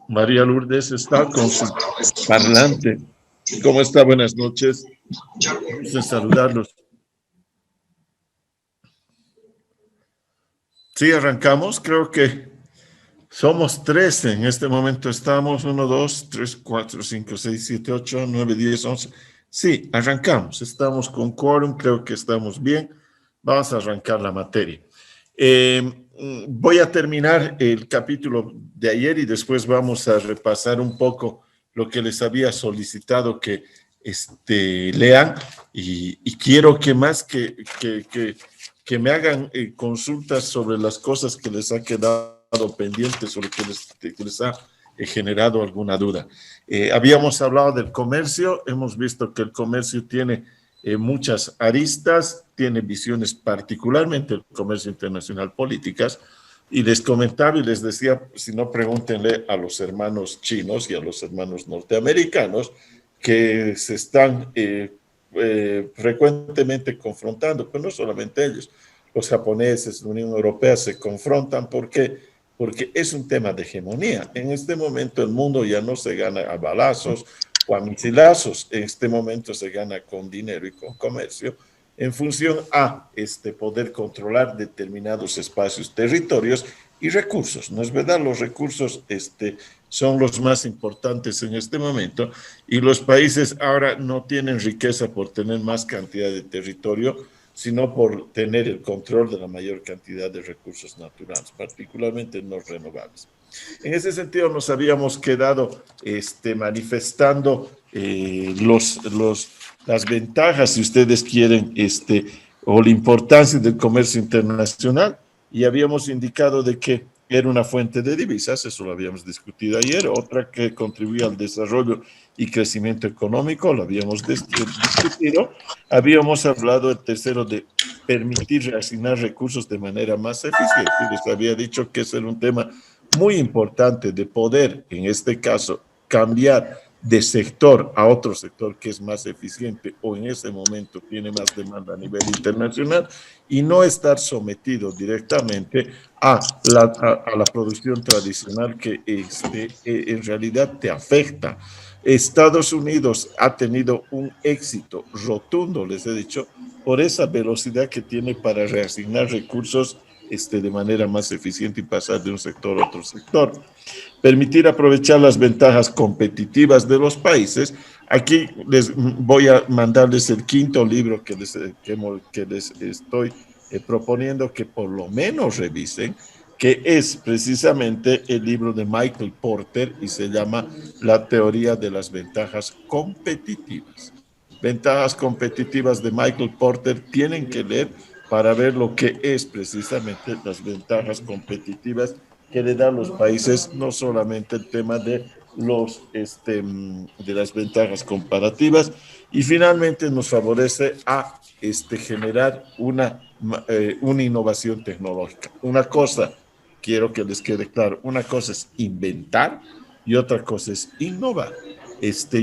María Lourdes está con su parlante. ¿Cómo está? Buenas noches. Gusto en saludarlos. Sí, arrancamos. Creo que somos 13 en este momento. Estamos 1, 2, 3, 4, 5, 6, 7, 8, 9, 10, 11. Sí, arrancamos. Estamos con quórum. Creo que estamos bien. Vamos a arrancar la materia. Voy a terminar el capítulo de ayer y después vamos a repasar un poco lo que les había solicitado que lean y quiero que más que me hagan consultas sobre las cosas que les ha quedado pendientes o que les ha generado alguna duda. Habíamos hablado del comercio, hemos visto que el comercio tiene muchas aristas, tiene visiones particularmente el comercio internacional políticas, y les comentaba y les decía, si no pregúntenle a los hermanos chinos y a los hermanos norteamericanos que se están frecuentemente confrontando, pero no solamente ellos, los japoneses, la Unión Europea se confrontan porque es un tema de hegemonía. En este momento el mundo ya no se gana a balazos o a misilazos, en este momento se gana con dinero y con comercio, en función a poder controlar determinados espacios, territorios y recursos. ¿No es verdad? Los recursos son los más importantes en este momento y los países ahora no tienen riqueza por tener más cantidad de territorio, sino por tener el control de la mayor cantidad de recursos naturales, particularmente no renovables. En ese sentido nos habíamos quedado manifestando las ventajas, si ustedes quieren, o la importancia del comercio internacional, y habíamos indicado de que era una fuente de divisas, eso lo habíamos discutido ayer, otra que contribuía al desarrollo y crecimiento económico, lo habíamos discutido, habíamos hablado el tercero de permitir reasignar recursos de manera más eficiente, les había dicho que ese era un tema muy importante de poder, en este caso, cambiar de sector a otro sector que es más eficiente o en ese momento tiene más demanda a nivel internacional y no estar sometido directamente a la producción tradicional que en realidad te afecta. Estados Unidos ha tenido un éxito rotundo, les he dicho, por esa velocidad que tiene para reasignar recursos de manera más eficiente y pasar de un sector a otro sector. Permitir aprovechar las ventajas competitivas de los países. Aquí les voy a mandarles el quinto libro que les estoy proponiendo que por lo menos revisen, que es precisamente el libro de Michael Porter y se llama La teoría de las ventajas competitivas. Ventajas competitivas de Michael Porter tienen que leer para ver lo que es precisamente las ventajas competitivas que le dan los países, no solamente el tema de las ventajas comparativas, y finalmente nos favorece a generar una innovación tecnológica. Una cosa, quiero que les quede claro, una cosa es inventar y otra cosa es innovar.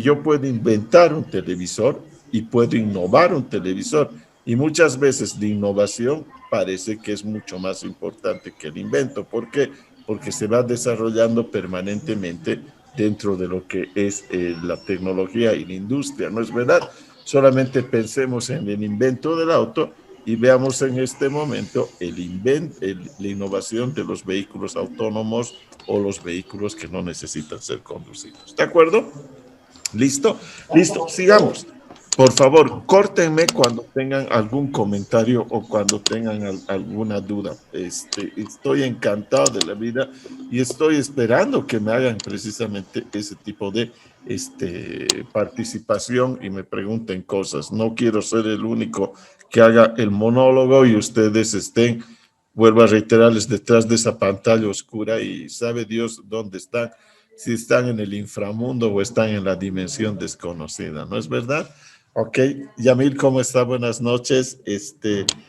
Yo puedo inventar un televisor y puedo innovar un televisor, y muchas veces de innovación parece que es mucho más importante que el invento. ¿Por qué? Porque se va desarrollando permanentemente dentro de lo que es la tecnología y la industria, ¿no es verdad? Solamente pensemos en el invento del auto y veamos en este momento la innovación de los vehículos autónomos o los vehículos que no necesitan ser conducidos. ¿De acuerdo? ¿Listo? Listo, sigamos. Por favor, córtenme cuando tengan algún comentario o cuando tengan alguna duda. Estoy encantado de la vida y estoy esperando que me hagan precisamente ese tipo de participación y me pregunten cosas. No quiero ser el único que haga el monólogo y ustedes estén, vuelvo a reiterarles, detrás de esa pantalla oscura y sabe Dios dónde están, si están en el inframundo o están en la dimensión desconocida, ¿no es verdad? Ok, Yamil, ¿cómo está? Buenas noches.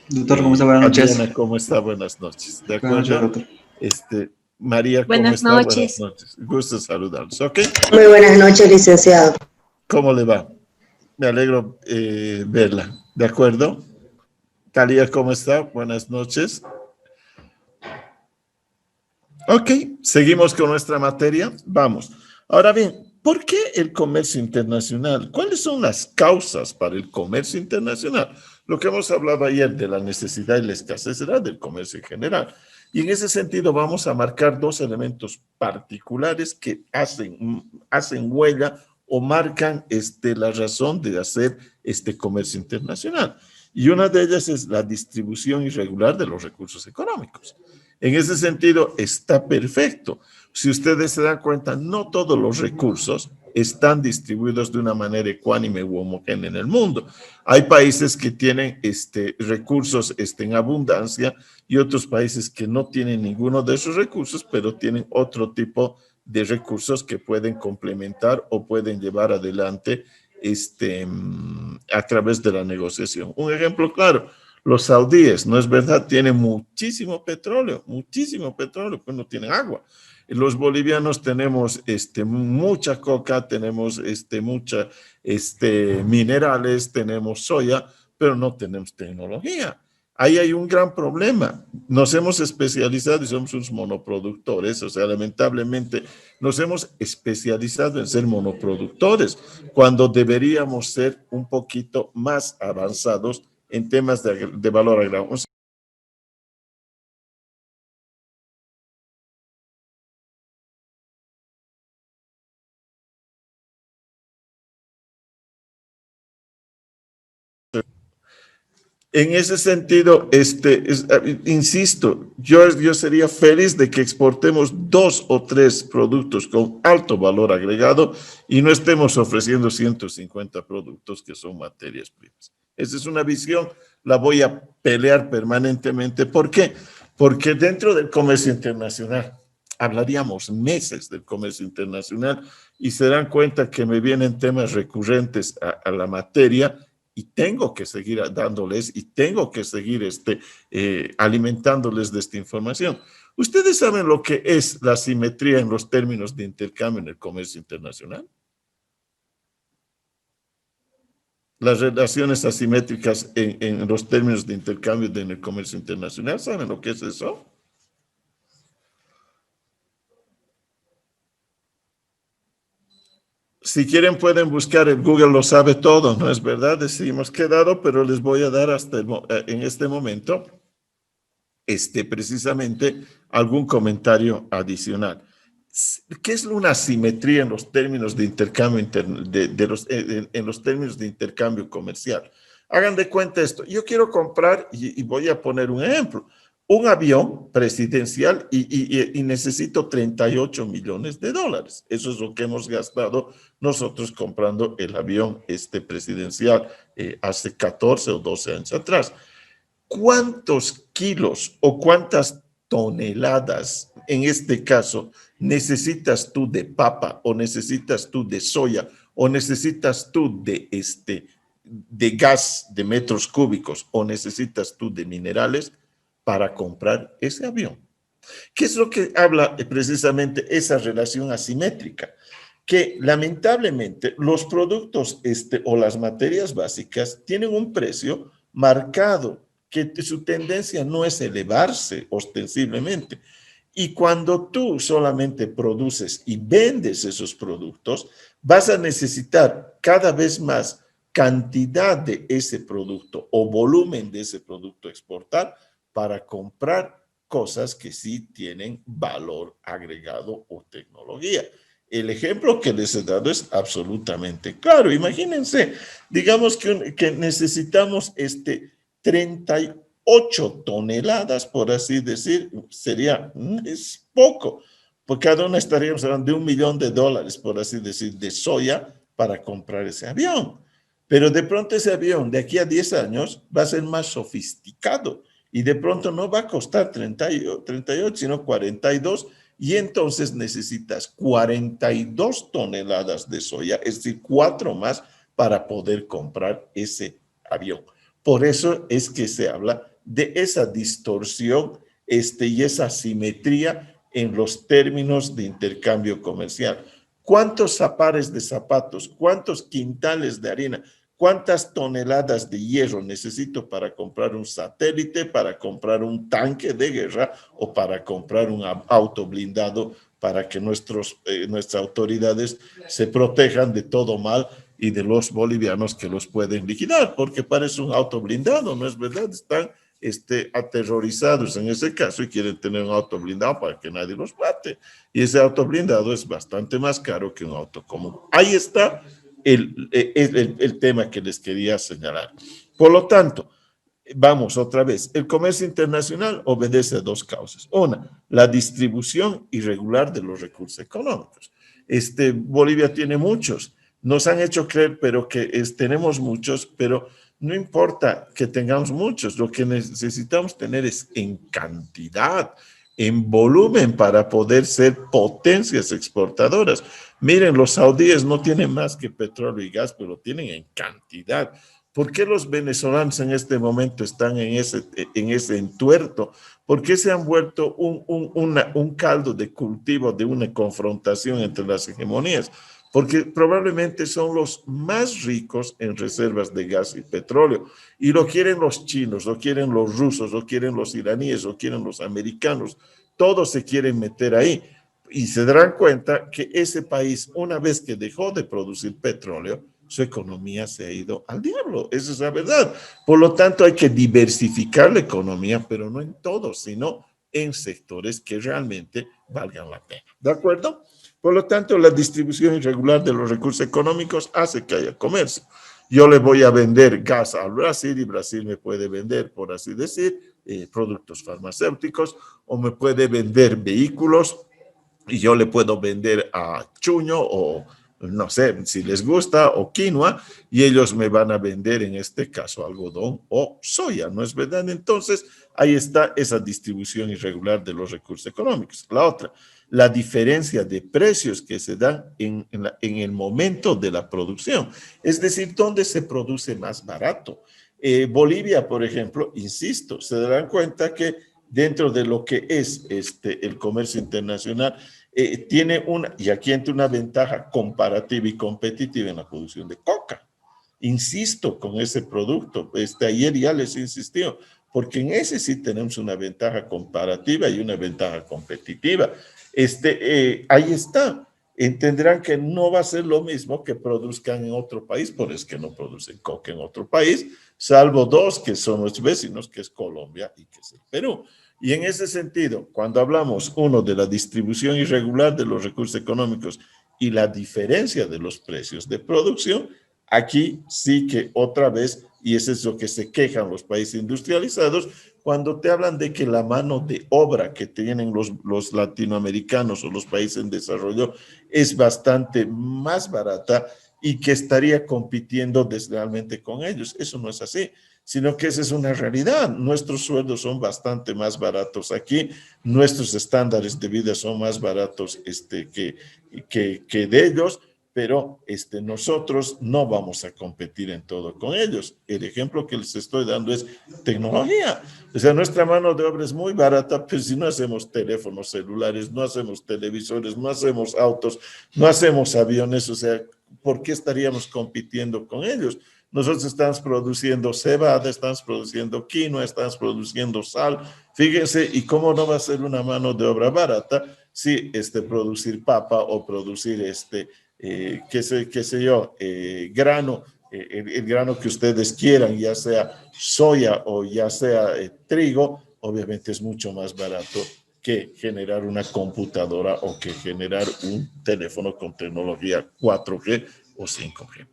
Doctor, ¿cómo está? Buenas noches. Adriana, ¿cómo está? Buenas noches. ¿De Buenas noches, acuerdo? doctor. María, ¿cómo Buenas está? Buenas noches. noches. Gusto saludarlos, ¿ok? Muy buenas noches, licenciado. ¿Cómo le va? Me alegro verla. ¿De acuerdo? Talía, ¿cómo está? Buenas noches. Ok, seguimos con nuestra materia. Vamos. Ahora bien, ¿por qué el comercio internacional? ¿Cuáles son las causas para el comercio internacional? Lo que hemos hablado ayer de la necesidad y la escasez era del comercio en general. Y en ese sentido vamos a marcar dos elementos particulares que hacen huella o marcan la razón de hacer este comercio internacional. Y una de ellas es la distribución irregular de los recursos económicos. En ese sentido, está perfecto. Si ustedes se dan cuenta, no todos los recursos están distribuidos de una manera ecuánime u homogénea en el mundo. Hay países que tienen recursos en abundancia y otros países que no tienen ninguno de esos recursos, pero tienen otro tipo de recursos que pueden complementar o pueden llevar adelante a través de la negociación. Un ejemplo claro. Los saudíes, ¿no es verdad? Tienen muchísimo petróleo, pues no tienen agua. Los bolivianos tenemos mucha coca, tenemos mucha minerales, tenemos soya, pero no tenemos tecnología. Ahí hay un gran problema. Nos hemos especializado y somos unos monoproductores, o sea, lamentablemente nos hemos especializado en ser monoproductores, cuando deberíamos ser un poquito más avanzados en temas de valor agregado. En ese sentido, insisto, yo sería feliz de que exportemos 2 o 3 productos con alto valor agregado y no estemos ofreciendo 150 productos que son materias primas. Esa es una visión, la voy a pelear permanentemente. ¿Por qué? Porque dentro del comercio internacional, hablaríamos meses del comercio internacional y se dan cuenta que me vienen temas recurrentes a la materia y tengo que seguir dándoles y tengo que seguir alimentándoles de esta información. ¿Ustedes saben lo que es la asimetría en los términos de intercambio en el comercio internacional? Las relaciones asimétricas en los términos de intercambio en el comercio internacional, ¿saben lo que es eso? Si quieren pueden buscar, el Google lo sabe todo, ¿no es verdad? Decimos quedado, pero les voy a dar en este momento precisamente algún comentario adicional. ¿Qué es una asimetría en los términos de intercambio en los términos de intercambio comercial? Hagan de cuenta esto. Yo quiero comprar, y voy a poner un ejemplo, un avión presidencial y necesito 38 millones de dólares. Eso es lo que hemos gastado nosotros comprando el avión presidencial hace 14 o 12 años atrás. ¿Cuántos kilos o cuántas toneladas, en este caso, necesitas tú de papa o necesitas tú de soya o necesitas tú de gas de metros cúbicos o necesitas tú de minerales para comprar ese avión? ¿Qué es lo que habla precisamente esa relación asimétrica? Que lamentablemente los productos o las materias básicas tienen un precio marcado, que su tendencia no es elevarse ostensiblemente. Y cuando tú solamente produces y vendes esos productos, vas a necesitar cada vez más cantidad de ese producto o volumen de ese producto a exportar para comprar cosas que sí tienen valor agregado o tecnología. El ejemplo que les he dado es absolutamente claro. Imagínense, digamos que necesitamos 38 toneladas, por así decir, es poco, porque cada una estaríamos hablando de $1 millón, por así decir, de soya para comprar ese avión. Pero de pronto ese avión de aquí a 10 años va a ser más sofisticado y de pronto no va a costar 38, sino 42, y entonces necesitas 42 toneladas de soya, es decir, 4 más para poder comprar ese avión. Por eso es que se habla de esa distorsión y esa asimetría en los términos de intercambio comercial. ¿Cuántos pares de zapatos, cuántos quintales de harina, ¿Cuántas toneladas de hierro necesito para comprar un satélite, para comprar un tanque de guerra o para comprar un auto blindado para que nuestras autoridades se protejan de todo mal y de los bolivianos que los pueden liquidar? Porque parece un auto blindado, ¿no es verdad? Están aterrorizados en ese caso y quieren tener un auto blindado para que nadie los mate. Y ese auto blindado es bastante más caro que un auto común. Ahí está el tema que les quería señalar. Por lo tanto, vamos otra vez, el comercio internacional obedece a dos causas. Una, la distribución irregular de los recursos económicos. Bolivia tiene muchos, nos han hecho creer pero que tenemos muchos, pero no importa que tengamos muchos, lo que necesitamos tener es en cantidad, en volumen para poder ser potencias exportadoras. Miren, los saudíes no tienen más que petróleo y gas, pero lo tienen en cantidad. ¿Por qué los venezolanos en este momento están en ese entuerto? ¿Por qué se han vuelto un caldo de cultivo de una confrontación entre las hegemonías? Porque probablemente son los más ricos en reservas de gas y petróleo. Y lo quieren los chinos, lo quieren los rusos, lo quieren los iraníes, lo quieren los americanos. Todos se quieren meter ahí. Y se darán cuenta que ese país, una vez que dejó de producir petróleo, su economía se ha ido al diablo. Esa es la verdad. Por lo tanto, hay que diversificar la economía, pero no en todo, sino en sectores que realmente valgan la pena. ¿De acuerdo? Por lo tanto, la distribución irregular de los recursos económicos hace que haya comercio. Yo le voy a vender gas al Brasil y Brasil me puede vender, por así decir, productos farmacéuticos, o me puede vender vehículos y yo le puedo vender a Chuño o no sé si les gusta o quinoa y ellos me van a vender en este caso algodón o soya, ¿no es verdad? Entonces ahí está esa distribución irregular de los recursos económicos. La otra, la diferencia de precios que se dan en el momento de la producción, es decir, ¿dónde se produce más barato? Bolivia, por ejemplo, insisto, se darán cuenta que dentro de lo que es el comercio internacional, tiene y aquí entra una ventaja comparativa y competitiva en la producción de coca. Insisto con ese producto, ayer ya les insistió, porque en ese sí tenemos una ventaja comparativa y una ventaja competitiva. Ahí está. Entenderán que no va a ser lo mismo que produzcan en otro país, por eso es que no producen coca en otro país, salvo dos que son los vecinos, que es Colombia y que es el Perú. Y en ese sentido, cuando hablamos, uno, de la distribución irregular de los recursos económicos y la diferencia de los precios de producción, aquí sí que otra vez, y eso es lo que se quejan los países industrializados, cuando te hablan de que la mano de obra que tienen los latinoamericanos o los países en desarrollo es bastante más barata y que estaría compitiendo deslealmente con ellos. Eso no es así, sino que esa es una realidad. Nuestros sueldos son bastante más baratos aquí, nuestros estándares de vida son más baratos que de ellos, pero nosotros no vamos a competir en todo con ellos. El ejemplo que les estoy dando es tecnología. O sea, nuestra mano de obra es muy barata, pero si no hacemos teléfonos celulares, no hacemos televisores, no hacemos autos, no hacemos aviones, o sea, ¿por qué estaríamos compitiendo con ellos? Nosotros estamos produciendo cebada, estamos produciendo quinoa, estamos produciendo sal. Fíjense, ¿y cómo no va a ser una mano de obra barata si producir papa o producir qué sé yo, grano, el grano que ustedes quieran, ya sea soya o ya sea trigo, obviamente es mucho más barato que generar una computadora o que generar un teléfono con tecnología 4G o 5G.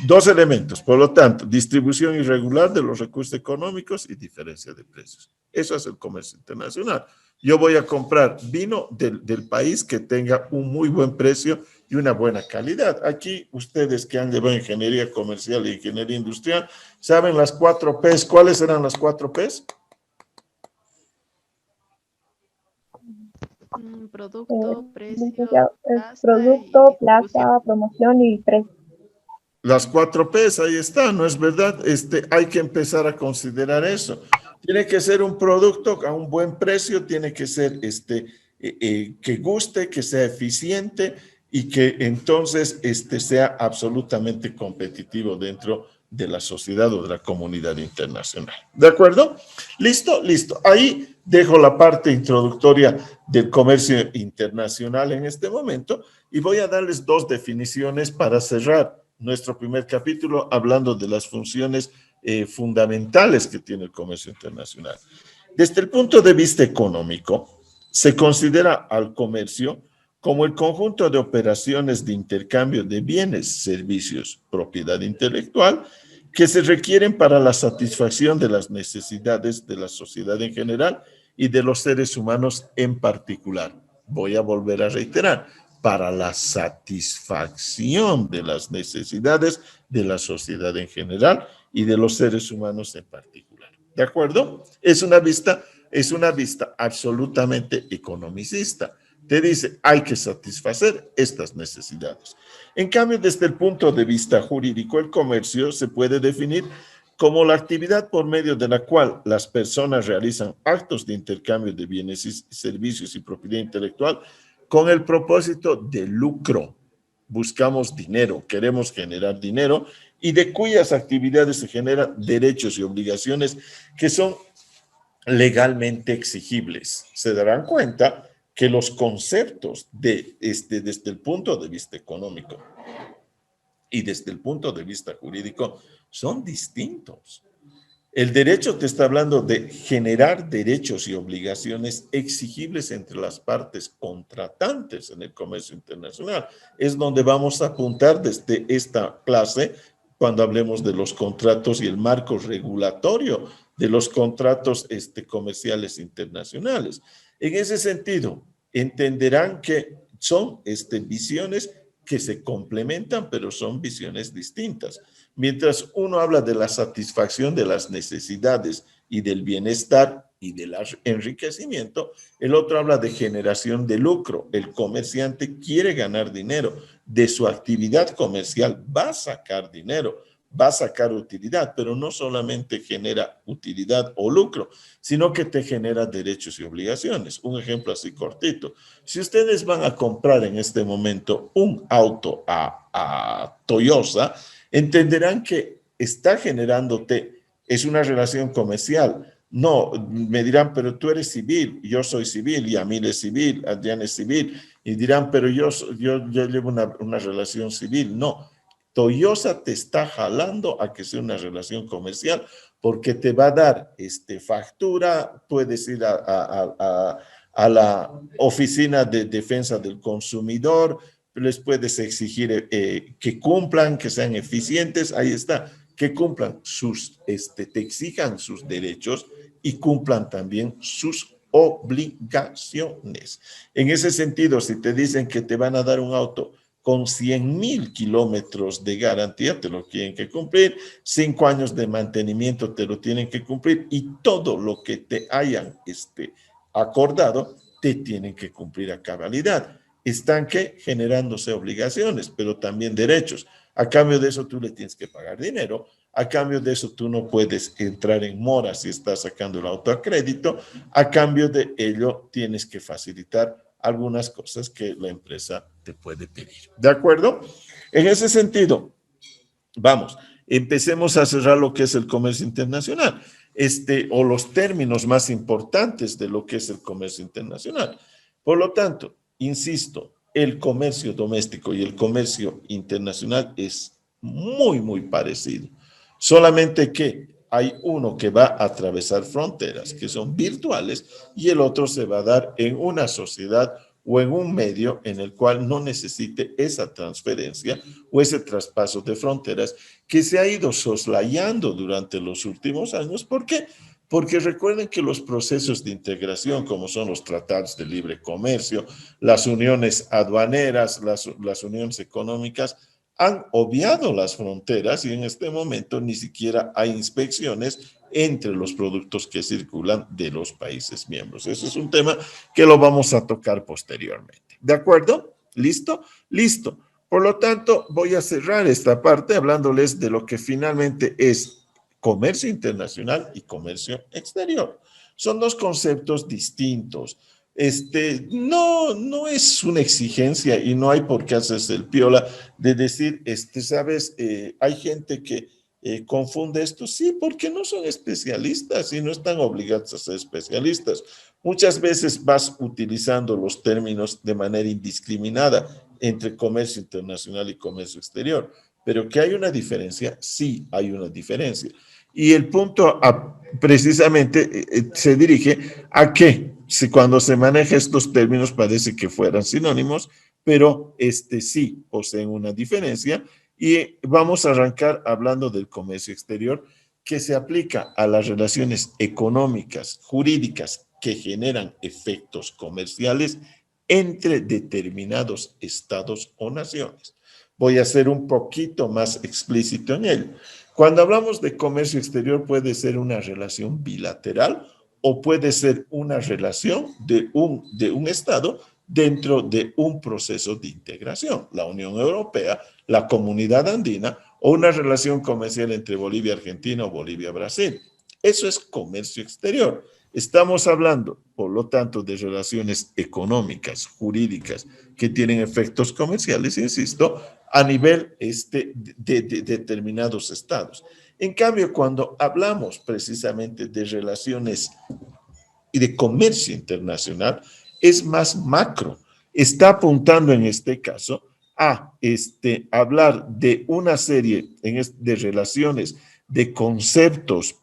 Dos elementos, por lo tanto, distribución irregular de los recursos económicos y diferencia de precios. Eso es el comercio internacional. Yo voy a comprar vino del país que tenga un muy buen precio y una buena calidad. Aquí, ustedes que han llevado ingeniería comercial y ingeniería industrial, ¿saben las 4 P's? ¿Cuáles eran las 4 P's? Producto, precio, producto, plaza, promoción y precio. Las 4 P's, ahí está, ¿no es verdad? Hay que empezar a considerar eso. Tiene que ser un producto a un buen precio, tiene que ser que guste, que sea eficiente y que entonces sea absolutamente competitivo dentro de la sociedad o de la comunidad internacional. ¿De acuerdo? ¿Listo? Listo. Ahí dejo la parte introductoria del comercio internacional en este momento y voy a darles dos definiciones para cerrar nuestro primer capítulo hablando de las funciones fundamentales que tiene el comercio internacional. Desde el punto de vista económico, se considera al comercio como el conjunto de operaciones de intercambio de bienes, servicios, propiedad intelectual, que se requieren para la satisfacción de las necesidades de la sociedad en general y de los seres humanos en particular. Voy a volver a reiterar, para la satisfacción de las necesidades de la sociedad en general y de los seres humanos en particular. ¿De acuerdo? Es una vista absolutamente economicista. Te dice, hay que satisfacer estas necesidades. En cambio, desde el punto de vista jurídico, el comercio se puede definir como la actividad por medio de la cual las personas realizan actos de intercambio de bienes y servicios y propiedad intelectual con el propósito de lucro. Buscamos dinero, queremos generar dinero y de cuyas actividades se generan derechos y obligaciones que son legalmente exigibles. Se darán cuenta que los conceptos desde el punto de vista económico y desde el punto de vista jurídico son distintos. El derecho te está hablando de generar derechos y obligaciones exigibles entre las partes contratantes en el comercio internacional. Es donde vamos a apuntar desde esta clase cuando hablemos de los contratos y el marco regulatorio de los contratos comerciales internacionales. En ese sentido, entenderán que son visiones que se complementan, pero son visiones distintas. Mientras uno habla de la satisfacción de las necesidades y del bienestar y del enriquecimiento, el otro habla de generación de lucro. El comerciante quiere ganar dinero. De su actividad comercial va a sacar dinero, va a sacar utilidad, pero no solamente genera utilidad o lucro, sino que te genera derechos y obligaciones. Un ejemplo así cortito. Si ustedes van a comprar en este momento un auto a Toyota, entenderán que está generándote, es una relación comercial. No, me dirán, pero tú eres civil, yo soy civil, y Amil es civil, Adrián es civil, y dirán, pero yo llevo una relación civil. No, Toyota te está jalando a que sea una relación comercial porque te va a dar factura, puedes ir a la oficina de defensa del consumidor, les puedes exigir que cumplan, que sean eficientes, ahí está, que cumplan te exijan sus derechos y cumplan también sus obligaciones. En ese sentido, si te dicen que te van a dar un auto con 100,000 kilómetros de garantía, te lo tienen que cumplir, 5 años de mantenimiento te lo tienen que cumplir y todo lo que te hayan acordado te tienen que cumplir a cabalidad. Están generándose obligaciones, pero también derechos. A cambio de eso tú le tienes que pagar dinero, a cambio de eso tú no puedes entrar en mora si estás sacando el auto a crédito, a cambio de ello tienes que facilitar algunas cosas que la empresa te puede pedir. ¿De acuerdo? En ese sentido, vamos, empecemos a cerrar lo que es el comercio internacional, o los términos más importantes de lo que es el comercio internacional. Por lo tanto, insisto, el comercio doméstico y el comercio internacional es muy, muy parecido. Solamente que hay uno que va a atravesar fronteras que son virtuales y el otro se va a dar en una sociedad o en un medio en el cual no necesite esa transferencia o ese traspaso de fronteras que se ha ido soslayando durante los últimos años. ¿Por qué? Porque recuerden que los procesos de integración, como son los tratados de libre comercio, las uniones aduaneras, las uniones económicas, han obviado las fronteras y en este momento ni siquiera hay inspecciones entre los productos que circulan de los países miembros. Eso es un tema que lo vamos a tocar posteriormente. ¿De acuerdo? ¿Listo? Listo. Por lo tanto, voy a cerrar esta parte hablándoles de lo que finalmente es comercio internacional y comercio exterior. Son dos conceptos distintos. No es una exigencia y no hay por qué hacerse el piola de decir, sabes, hay gente que confunde esto, sí, porque no son especialistas y no están obligados a ser especialistas. Muchas veces vas utilizando los términos de manera indiscriminada entre comercio internacional y comercio exterior, pero que hay una diferencia, sí hay una diferencia. Y el punto precisamente se dirige a que si cuando se maneja estos términos parece que fueran sinónimos, pero sí poseen una diferencia y vamos a arrancar hablando del comercio exterior que se aplica a las relaciones económicas, jurídicas que generan efectos comerciales entre determinados estados o naciones. Voy a ser un poquito más explícito en ello. Cuando hablamos de comercio exterior puede ser una relación bilateral o puede ser una relación de un Estado dentro de un proceso de integración, la Unión Europea, la Comunidad Andina o una relación comercial entre Bolivia, Argentina o Bolivia, Brasil. Eso es comercio exterior. Estamos hablando, por lo tanto, de relaciones económicas, jurídicas, que tienen efectos comerciales, insisto, a nivel de determinados estados. En cambio, cuando hablamos precisamente de relaciones y de comercio internacional, es más macro. Está apuntando en este caso a hablar de una serie de relaciones, de conceptos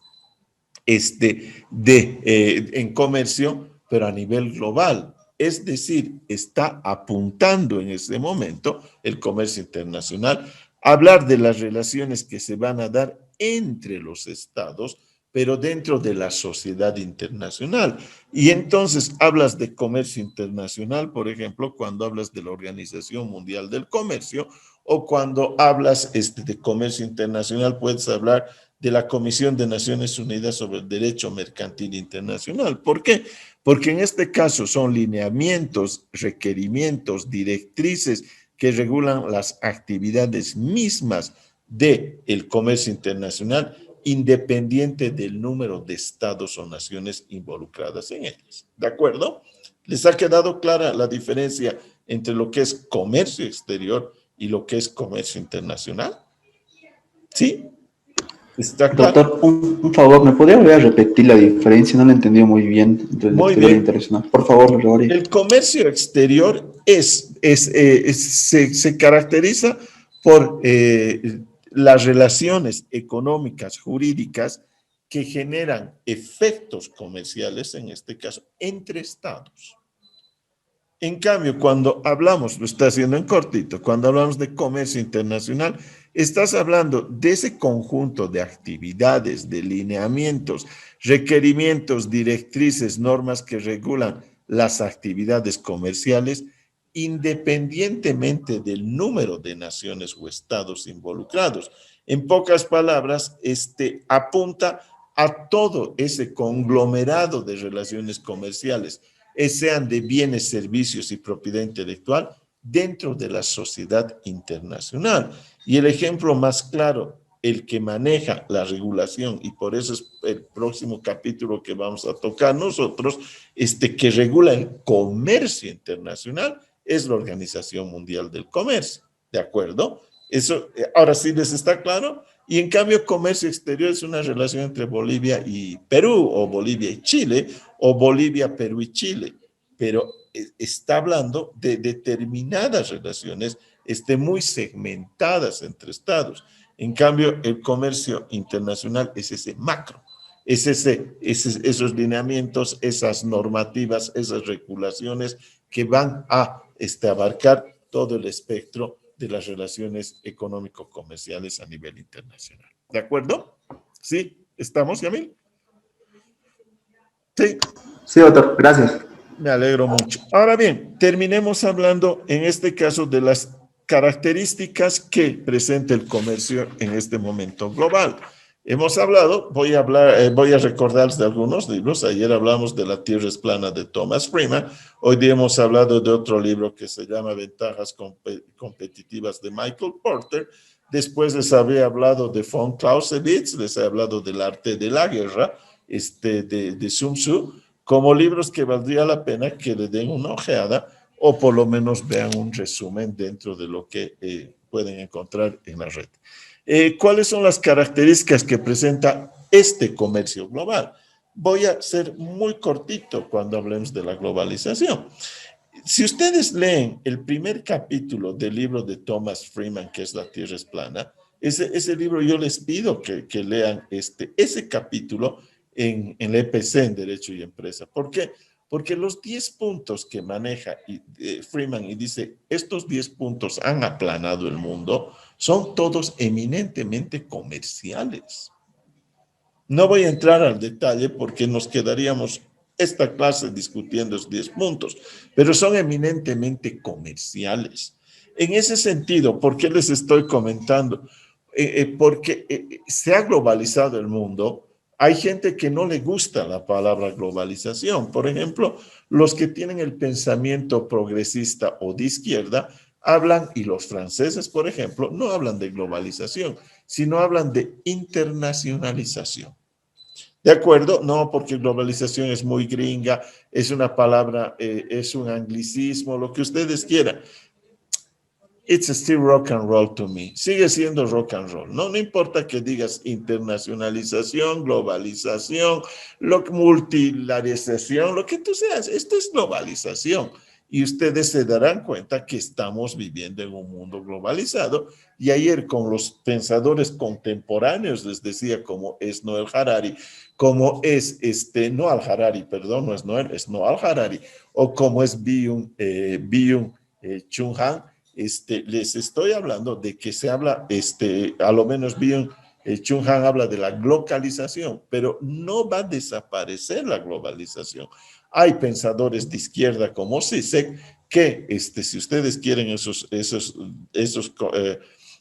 en comercio, pero a nivel global. Es decir, está apuntando en este momento el comercio internacional a hablar de las relaciones que se van a dar entre los estados, pero dentro de la sociedad internacional. Y entonces hablas de comercio internacional, por ejemplo, cuando hablas de la Organización Mundial del Comercio, o cuando hablas de comercio internacional, puedes hablar de la Comisión de Naciones Unidas sobre el Derecho Mercantil Internacional. ¿Por qué? Porque en este caso son lineamientos, requerimientos, directrices que regulan las actividades mismas del comercio internacional, independiente del número de estados o naciones involucradas en ellas. ¿De acuerdo? ¿Les ha quedado clara la diferencia entre lo que es comercio exterior y lo que es comercio internacional? ¿Sí? ¿Está claro? Doctor, un favor, ¿me podría volver a repetir la diferencia? No la he entendido muy bien entre el Muy exterior e bien. internacional. Por favor, lo rogaría. El comercio exterior se caracteriza por las relaciones económicas, jurídicas, que generan efectos comerciales, en este caso, entre estados. En cambio, cuando hablamos, lo está haciendo en cortito, cuando hablamos de comercio internacional, estás hablando de ese conjunto de actividades, de lineamientos, requerimientos, directrices, normas que regulan las actividades comerciales, independientemente del número de naciones o estados involucrados. En pocas palabras, apunta a todo ese conglomerado de relaciones comerciales, sean de bienes, servicios y propiedad intelectual dentro de la sociedad internacional. Y el ejemplo más claro, el que maneja la regulación, y por eso es el próximo capítulo que vamos a tocar nosotros, que regula el comercio internacional, es la Organización Mundial del Comercio. ¿De acuerdo? Eso, ahora sí les está claro. Y en cambio, comercio exterior es una relación entre Bolivia y Perú, o Bolivia y Chile, o Bolivia, Perú y Chile. Pero está hablando de determinadas relaciones muy segmentadas entre estados. En cambio, el comercio internacional es ese macro, es esos lineamientos, esas normativas, esas regulaciones que van a abarcar todo el espectro de las relaciones económico-comerciales a nivel internacional. ¿De acuerdo? ¿Sí? ¿Estamos, Yamil? Sí. Sí, doctor, gracias. Me alegro mucho. Ahora bien, terminemos hablando en este caso de las características que presenta el comercio en este momento global. Hemos hablado, voy a recordarles de algunos libros. Ayer hablamos de La Tierra es plana de Thomas Friedman. Hoy día hemos hablado de otro libro que se llama Ventajas competitivas de Michael Porter. Después les había hablado de von Clausewitz, les he hablado del arte de la guerra, de Sun Tzu, como libros que valdría la pena que le den una ojeada o por lo menos vean un resumen dentro de lo que pueden encontrar en la red. ¿Cuáles son las características que presenta este comercio global? Voy a ser muy cortito cuando hablemos de la globalización. Si ustedes leen el primer capítulo del libro de Thomas Friedman, que es La Tierra es plana, ese libro yo les pido que lean ese capítulo en la EPC, en Derecho y Empresa. ¿Por qué? Porque los 10 puntos que maneja Friedman y dice, estos 10 puntos han aplanado el mundo, son todos eminentemente comerciales. No voy a entrar al detalle porque nos quedaríamos esta clase discutiendo esos 10 puntos, pero son eminentemente comerciales. En ese sentido, ¿por qué les estoy comentando? Porque se ha globalizado el mundo. Hay gente que no le gusta la palabra globalización. Por ejemplo, los que tienen el pensamiento progresista o de izquierda hablan, y los franceses, por ejemplo, no hablan de globalización, sino hablan de internacionalización. ¿De acuerdo? No, porque globalización es muy gringa, es una palabra, es un anglicismo, lo que ustedes quieran. It's still rock and roll to me. Sigue siendo rock and roll. No importa que digas internacionalización, globalización, multilarización, lo que tú seas. Esto es globalización. Y ustedes se darán cuenta que estamos viviendo en un mundo globalizado. Y ayer con los pensadores contemporáneos les decía, como es Noel Harari, como es no al-Harari, perdón, no es Noel, es Noel Harari, o como es Byung-Chul Han. Les estoy hablando de que se habla, a lo menos Byung-Chul Han habla de la globalización, pero no va a desaparecer la globalización. Hay pensadores de izquierda como Zizek que, si ustedes quieren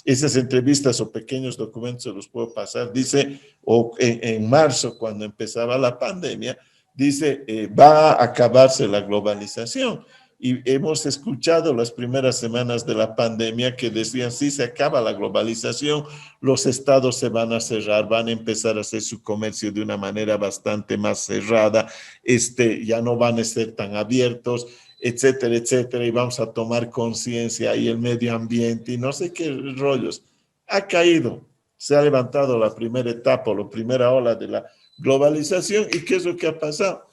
esas entrevistas o pequeños documentos, se los puedo pasar, dice, o en marzo, cuando empezaba la pandemia, dice, va a acabarse la globalización. Y hemos escuchado las primeras semanas de la pandemia que decían, sí, se acaba la globalización, los estados se van a cerrar, van a empezar a hacer su comercio de una manera bastante más cerrada, ya no van a ser tan abiertos, etcétera, etcétera, y vamos a tomar conciencia y el medio ambiente y no sé qué rollos. Ha caído, se ha levantado la primera etapa, la primera ola de la globalización, ¿y qué es lo que ha pasado?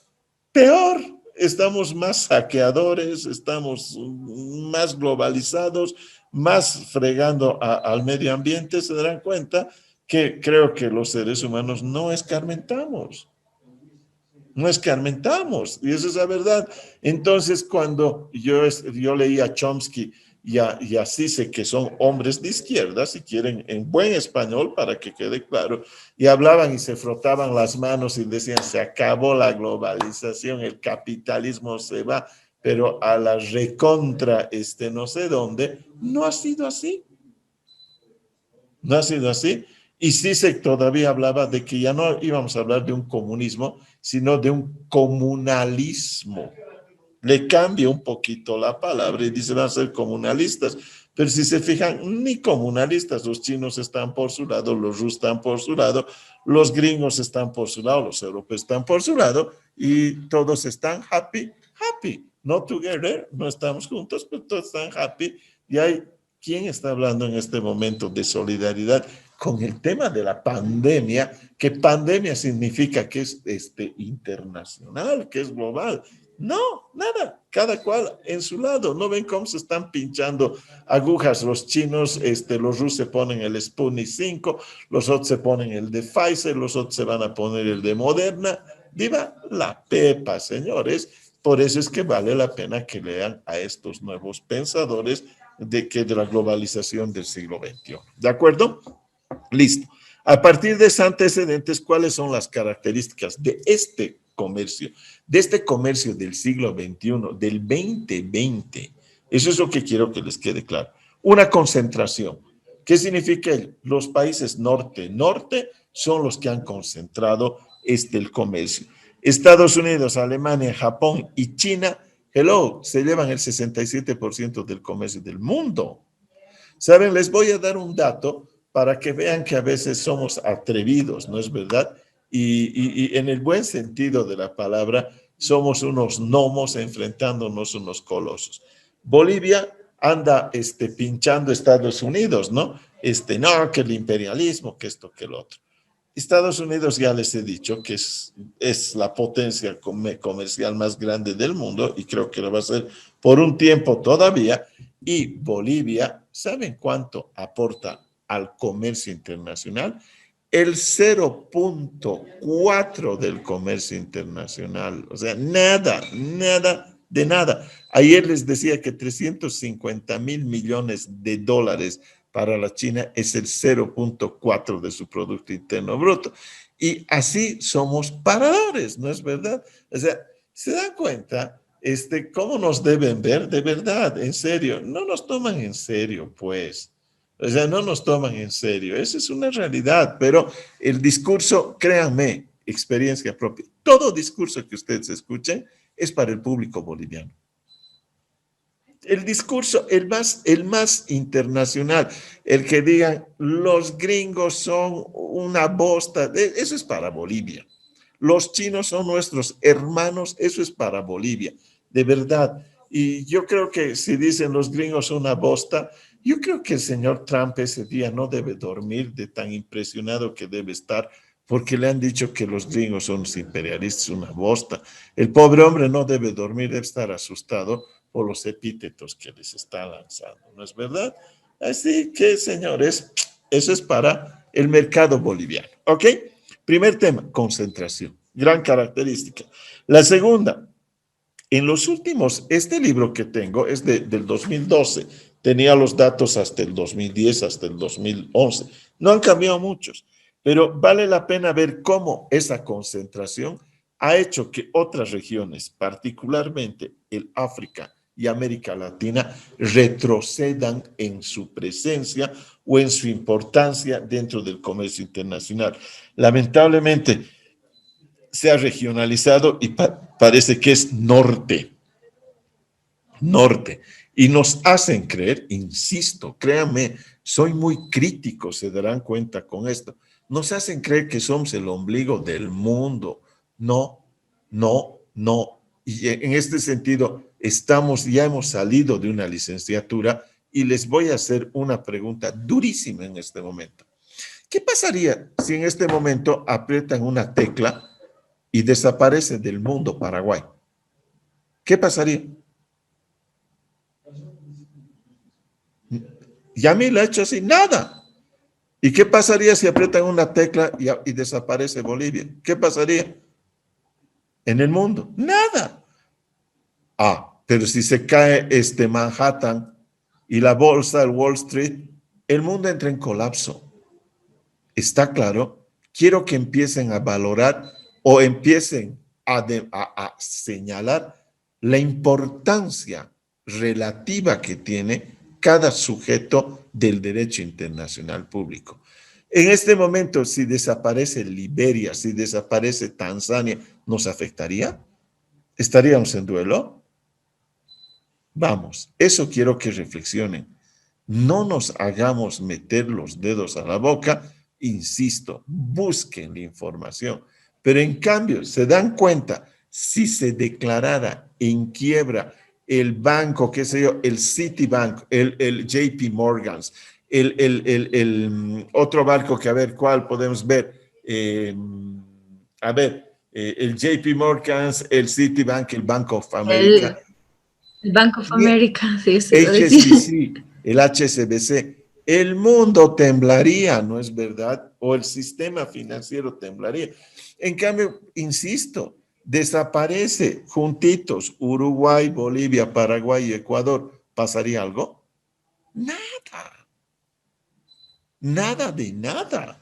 Peor. Estamos más saqueadores, estamos más globalizados, más fregando al medio ambiente. Se darán cuenta que creo que los seres humanos no escarmentamos. No escarmentamos, y esa es la verdad. Entonces, cuando yo leí a Chomsky y a Zizek, que son hombres de izquierda, si quieren, en buen español, para que quede claro, y hablaban y se frotaban las manos y decían, se acabó la globalización, el capitalismo se va, pero a la recontra, no sé dónde, no ha sido así. No ha sido así. Y Zizek todavía hablaba de que ya no íbamos a hablar de un comunismo, sino de un comunalismo. Le cambia un poquito la palabra y dice, van a ser comunalistas. Pero si se fijan, ni comunalistas, los chinos están por su lado, los rusos están por su lado, los gringos están por su lado, los europeos están por su lado, y todos están happy. Not together, no estamos juntos, pero todos están happy. Y hay, ¿quién está hablando en este momento de solidaridad con el tema de la pandemia? Que pandemia significa que es internacional, que es global. No, nada, cada cual en su lado. ¿No ven cómo se están pinchando agujas los chinos? Los rusos se ponen el Sputnik 5, los otros se ponen el de Pfizer, los otros se van a poner el de Moderna. ¡Viva la pepa, señores! Por eso es que vale la pena que lean a estos nuevos pensadores de la globalización del siglo XXI. ¿De acuerdo? Listo. A partir de esos antecedentes, ¿cuáles son las características de este comercio del siglo XXI, del 2020? Eso es lo que quiero que les quede claro. Una concentración. ¿Qué significa? Los países norte son los que han concentrado el comercio. Estados Unidos, Alemania, Japón y China, se llevan el 67% del comercio del mundo. ¿Saben? Les voy a dar un dato para que vean que a veces somos atrevidos, ¿no es verdad? Y en el buen sentido de la palabra, somos unos gnomos enfrentándonos unos colosos. Bolivia anda pinchando a Estados Unidos, ¿no? No, que el imperialismo, que esto, que el otro. Estados Unidos ya les he dicho que es la potencia comercial más grande del mundo y creo que lo va a ser por un tiempo todavía. Y Bolivia, ¿saben cuánto aporta al comercio internacional? El 0,4 del comercio internacional. O sea, nada, nada de nada. Ayer les decía que 350 mil millones de dólares para la China es el 0,4 de su Producto Interno Bruto. Y así somos paradores, ¿no es verdad? O sea, ¿se dan cuenta cómo nos deben ver? De verdad, en serio, no nos toman en serio, pues. O sea, no nos toman en serio. Esa es una realidad, pero el discurso, créanme, experiencia propia, todo discurso que ustedes escuchen es para el público boliviano. El discurso, el más internacional, el que digan los gringos son una bosta, eso es para Bolivia. Los chinos son nuestros hermanos, eso es para Bolivia, de verdad. Y yo creo que si dicen los gringos son una bosta, yo creo que el señor Trump ese día no debe dormir de tan impresionado que debe estar porque le han dicho que los gringos son los imperialistas, una bosta. El pobre hombre no debe dormir, debe estar asustado por los epítetos que les está lanzando, ¿no es verdad? Así que, señores, eso es para el mercado boliviano, ¿ok? Primer tema, concentración, gran característica. La segunda, en los últimos, este libro que tengo es del 2012, tenía los datos hasta el 2010, hasta el 2011, no han cambiado muchos, pero vale la pena ver cómo esa concentración ha hecho que otras regiones, particularmente el África y América Latina, retrocedan en su presencia o en su importancia dentro del comercio internacional. Lamentablemente, se ha regionalizado y parece que es norte, y nos hacen creer, insisto, créanme, soy muy crítico, se darán cuenta con esto, nos hacen creer que somos el ombligo del mundo. No, no, no. Y en este sentido, ya hemos salido de una licenciatura y les voy a hacer una pregunta durísima en este momento. ¿Qué pasaría si en este momento aprietan una tecla y desaparece del mundo Paraguay? ¿Qué pasaría? Y a mí le ha hecho así, nada. ¿Y qué pasaría si aprietan una tecla y desaparece Bolivia? ¿Qué pasaría en el mundo? Nada. Pero si se cae Manhattan y la bolsa, el Wall Street, el mundo entra en colapso. ¿Está claro? Quiero que empiecen a valorar o empiecen a señalar la importancia relativa que tiene cada sujeto del derecho internacional público. En este momento, si desaparece Liberia, si desaparece Tanzania, ¿nos afectaría? ¿Estaríamos en duelo? Vamos, eso quiero que reflexionen. No nos hagamos meter los dedos a la boca, insisto, busquen la información. Pero en cambio, se dan cuenta, si se declarara en quiebra el banco, qué sé yo, el Citibank, el JP Morgan, el otro banco que a ver cuál podemos ver, el JP Morgan, el Citibank, el Bank of America. El Bank of America, sí, eso iba a HSBC, el HSBC, el mundo temblaría, ¿no es verdad? O el sistema financiero temblaría. En cambio, insisto, desaparece juntitos Uruguay, Bolivia, Paraguay y Ecuador. ¿Pasaría algo? Nada. Nada de nada.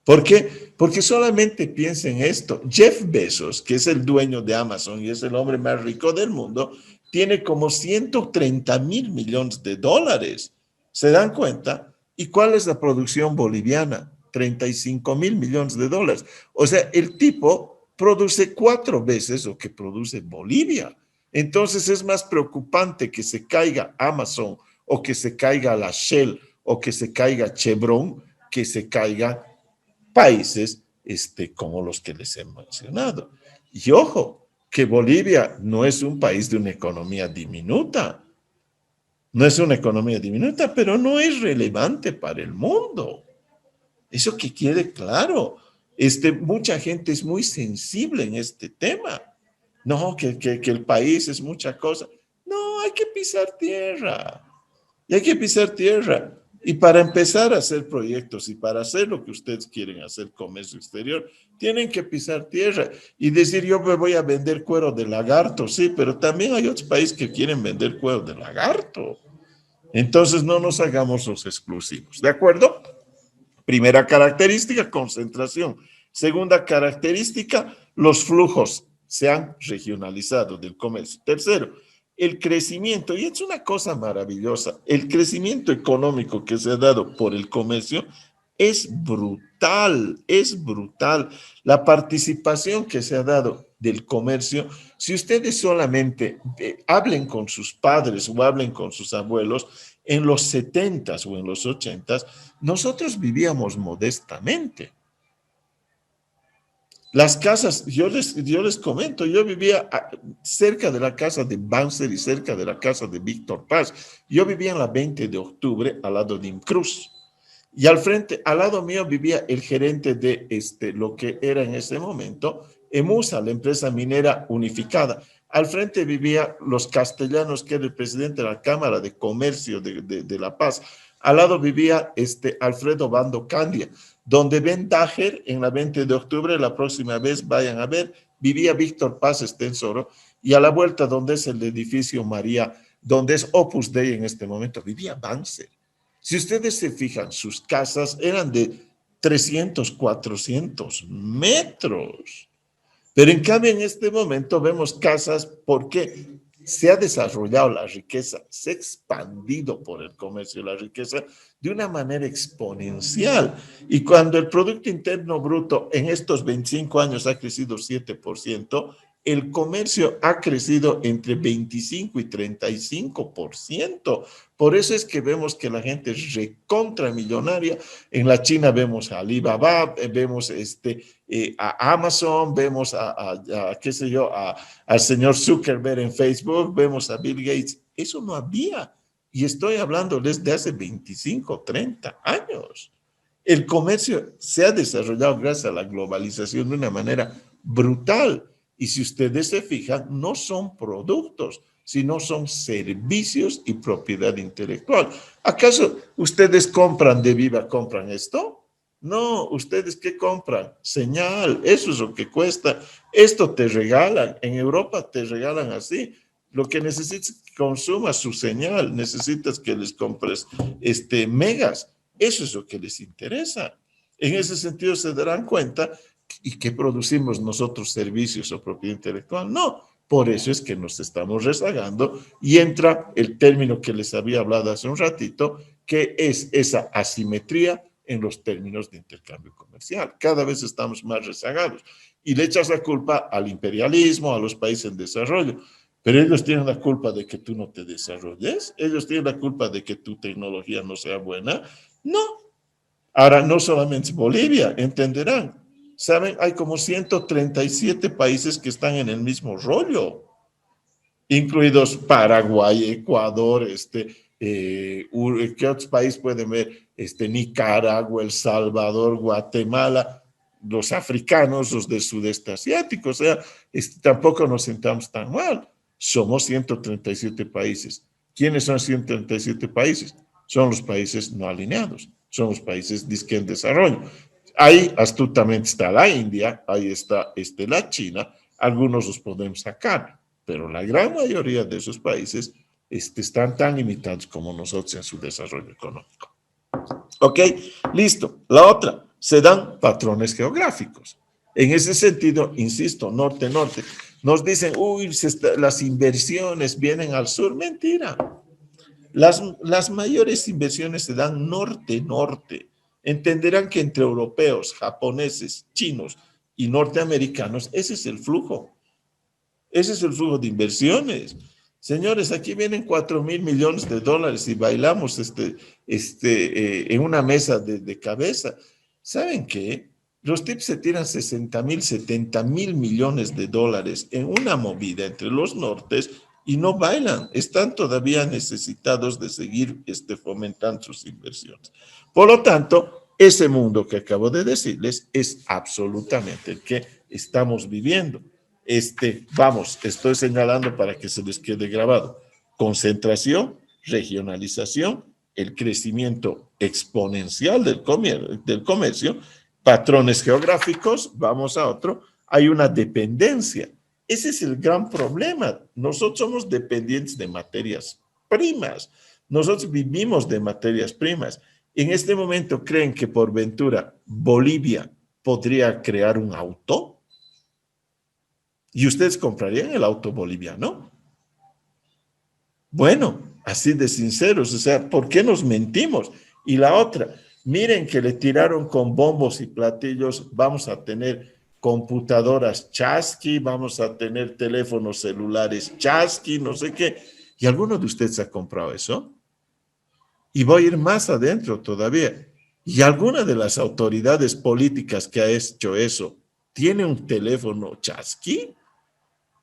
¿Por qué? Porque solamente piensen esto. Jeff Bezos, que es el dueño de Amazon y es el hombre más rico del mundo, tiene como 130 mil millones de dólares. ¿Se dan cuenta? ¿Y cuál es la producción boliviana? 35 mil millones de dólares. O sea, el tipo produce 4 veces lo que produce Bolivia. Entonces es más preocupante que se caiga Amazon o que se caiga la Shell o que se caiga Chevron que se caiga países como los que les he mencionado. Y ojo, que Bolivia no es un país de una economía diminuta. No es una economía diminuta, pero no es relevante para el mundo. Eso que quede claro. Mucha gente es muy sensible en este tema. No, que el país es mucha cosa. No, hay que pisar tierra. Y hay que pisar tierra. Y para empezar a hacer proyectos y para hacer lo que ustedes quieren hacer, comercio exterior, tienen que pisar tierra y decir, yo me voy a vender cuero de lagarto, sí, pero también hay otros países que quieren vender cuero de lagarto. Entonces no nos hagamos los exclusivos, ¿de acuerdo? Primera característica, concentración. Segunda característica, los flujos se han regionalizado del comercio. Tercero, el crecimiento, y es una cosa maravillosa, el crecimiento económico que se ha dado por el comercio es brutal, es brutal. La participación que se ha dado del comercio, si ustedes solamente hablen con sus padres o hablen con sus abuelos, en los 70s o en los 80s, nosotros vivíamos modestamente. Las casas, yo les comento, yo vivía cerca de la casa de Banzer y cerca de la casa de Víctor Paz. Yo vivía en la 20 de octubre al lado de Imcruz. Y al frente, al lado mío vivía el gerente de lo que era en ese momento EMUSA, la empresa minera unificada. Al frente vivía los Castellanos, que era el presidente de la Cámara de Comercio de La Paz. Al lado vivía Alfredo Bando Candia, donde ven Dager en la 20 de octubre, la próxima vez vayan a ver, vivía Víctor Paz Estensoro, y a la vuelta donde es el edificio María, donde es Opus Dei en este momento, vivía Banzer. Si ustedes se fijan, sus casas eran de 300, 400 metros. Pero en cambio en este momento vemos casas porque se ha desarrollado la riqueza, se ha expandido por el comercio la riqueza de una manera exponencial. Y cuando el Producto Interno Bruto en estos 25 años ha crecido 7%, el comercio ha crecido entre 25 y 35%. Por eso es que vemos que la gente es recontramillonaria. En la China vemos a Alibaba, vemos a Amazon, vemos qué sé yo, al señor Zuckerberg en Facebook, vemos a Bill Gates. Eso no había. Y estoy hablando desde hace 25, 30 años. El comercio se ha desarrollado gracias a la globalización de una manera brutal. Y si ustedes se fijan, no son productos, sino son servicios y propiedad intelectual. ¿Acaso ustedes compran de Viva, compran esto? No, ¿ustedes qué compran? Señal, eso es lo que cuesta. Esto te regalan, en Europa te regalan así. Lo que necesitas es que consumas su señal, necesitas que les compres megas. Eso es lo que les interesa. En ese sentido se darán cuenta. ¿Y qué producimos nosotros, servicios o propiedad intelectual? No, por eso es que nos estamos rezagando y entra el término que les había hablado hace un ratito, que es esa asimetría en los términos de intercambio comercial. Cada vez estamos más rezagados y le echas la culpa al imperialismo, a los países en desarrollo, pero ellos tienen la culpa de que tú no te desarrolles, ellos tienen la culpa de que tu tecnología no sea buena. No. Ahora, no solamente Bolivia, entenderán. ¿Saben? Hay como 137 países que están en el mismo rollo, incluidos Paraguay, Ecuador, ¿qué otros países pueden ver? Nicaragua, El Salvador, Guatemala, los africanos, los del sudeste asiático. O sea, tampoco nos sentamos tan mal. Somos 137 países. ¿Quiénes son 137 países? Son los países no alineados, son los países disque en desarrollo. Ahí astutamente está la India, ahí está la China, algunos los podemos sacar, pero la gran mayoría de esos países están tan limitados como nosotros en su desarrollo económico. ¿Ok? Listo. La otra, se dan patrones geográficos. En ese sentido, insisto, norte-norte. Nos dicen, uy, las inversiones vienen al sur. Mentira. Las mayores inversiones se dan norte-norte. Entenderán que entre europeos, japoneses, chinos y norteamericanos, ese es el flujo. Ese es el flujo de inversiones. Señores, aquí vienen 4,000 millones de dólares y bailamos en una mesa de cabeza. ¿Saben qué? Los tips se tiran 60.000, 70.000 millones de dólares en una movida entre los nortes y no bailan. Están todavía necesitados de seguir fomentando sus inversiones. Por lo tanto, ese mundo que acabo de decirles es absolutamente el que estamos viviendo. Vamos, estoy señalando para que se les quede grabado. Concentración, regionalización, el crecimiento exponencial del comercio, patrones geográficos, vamos a otro, hay una dependencia. Ese es el gran problema. Nosotros somos dependientes de materias primas. Nosotros vivimos de materias primas. En este momento, ¿creen que por ventura Bolivia podría crear un auto? ¿Y ustedes comprarían el auto boliviano? Bueno, así de sinceros, o sea, ¿por qué nos mentimos? Y la otra, miren que le tiraron con bombos y platillos, vamos a tener computadoras chasqui, vamos a tener teléfonos celulares chasqui, no sé qué. ¿Y alguno de ustedes ha comprado eso? Y voy a ir más adentro todavía. ¿Y alguna de las autoridades políticas que ha hecho eso tiene un teléfono chasqui?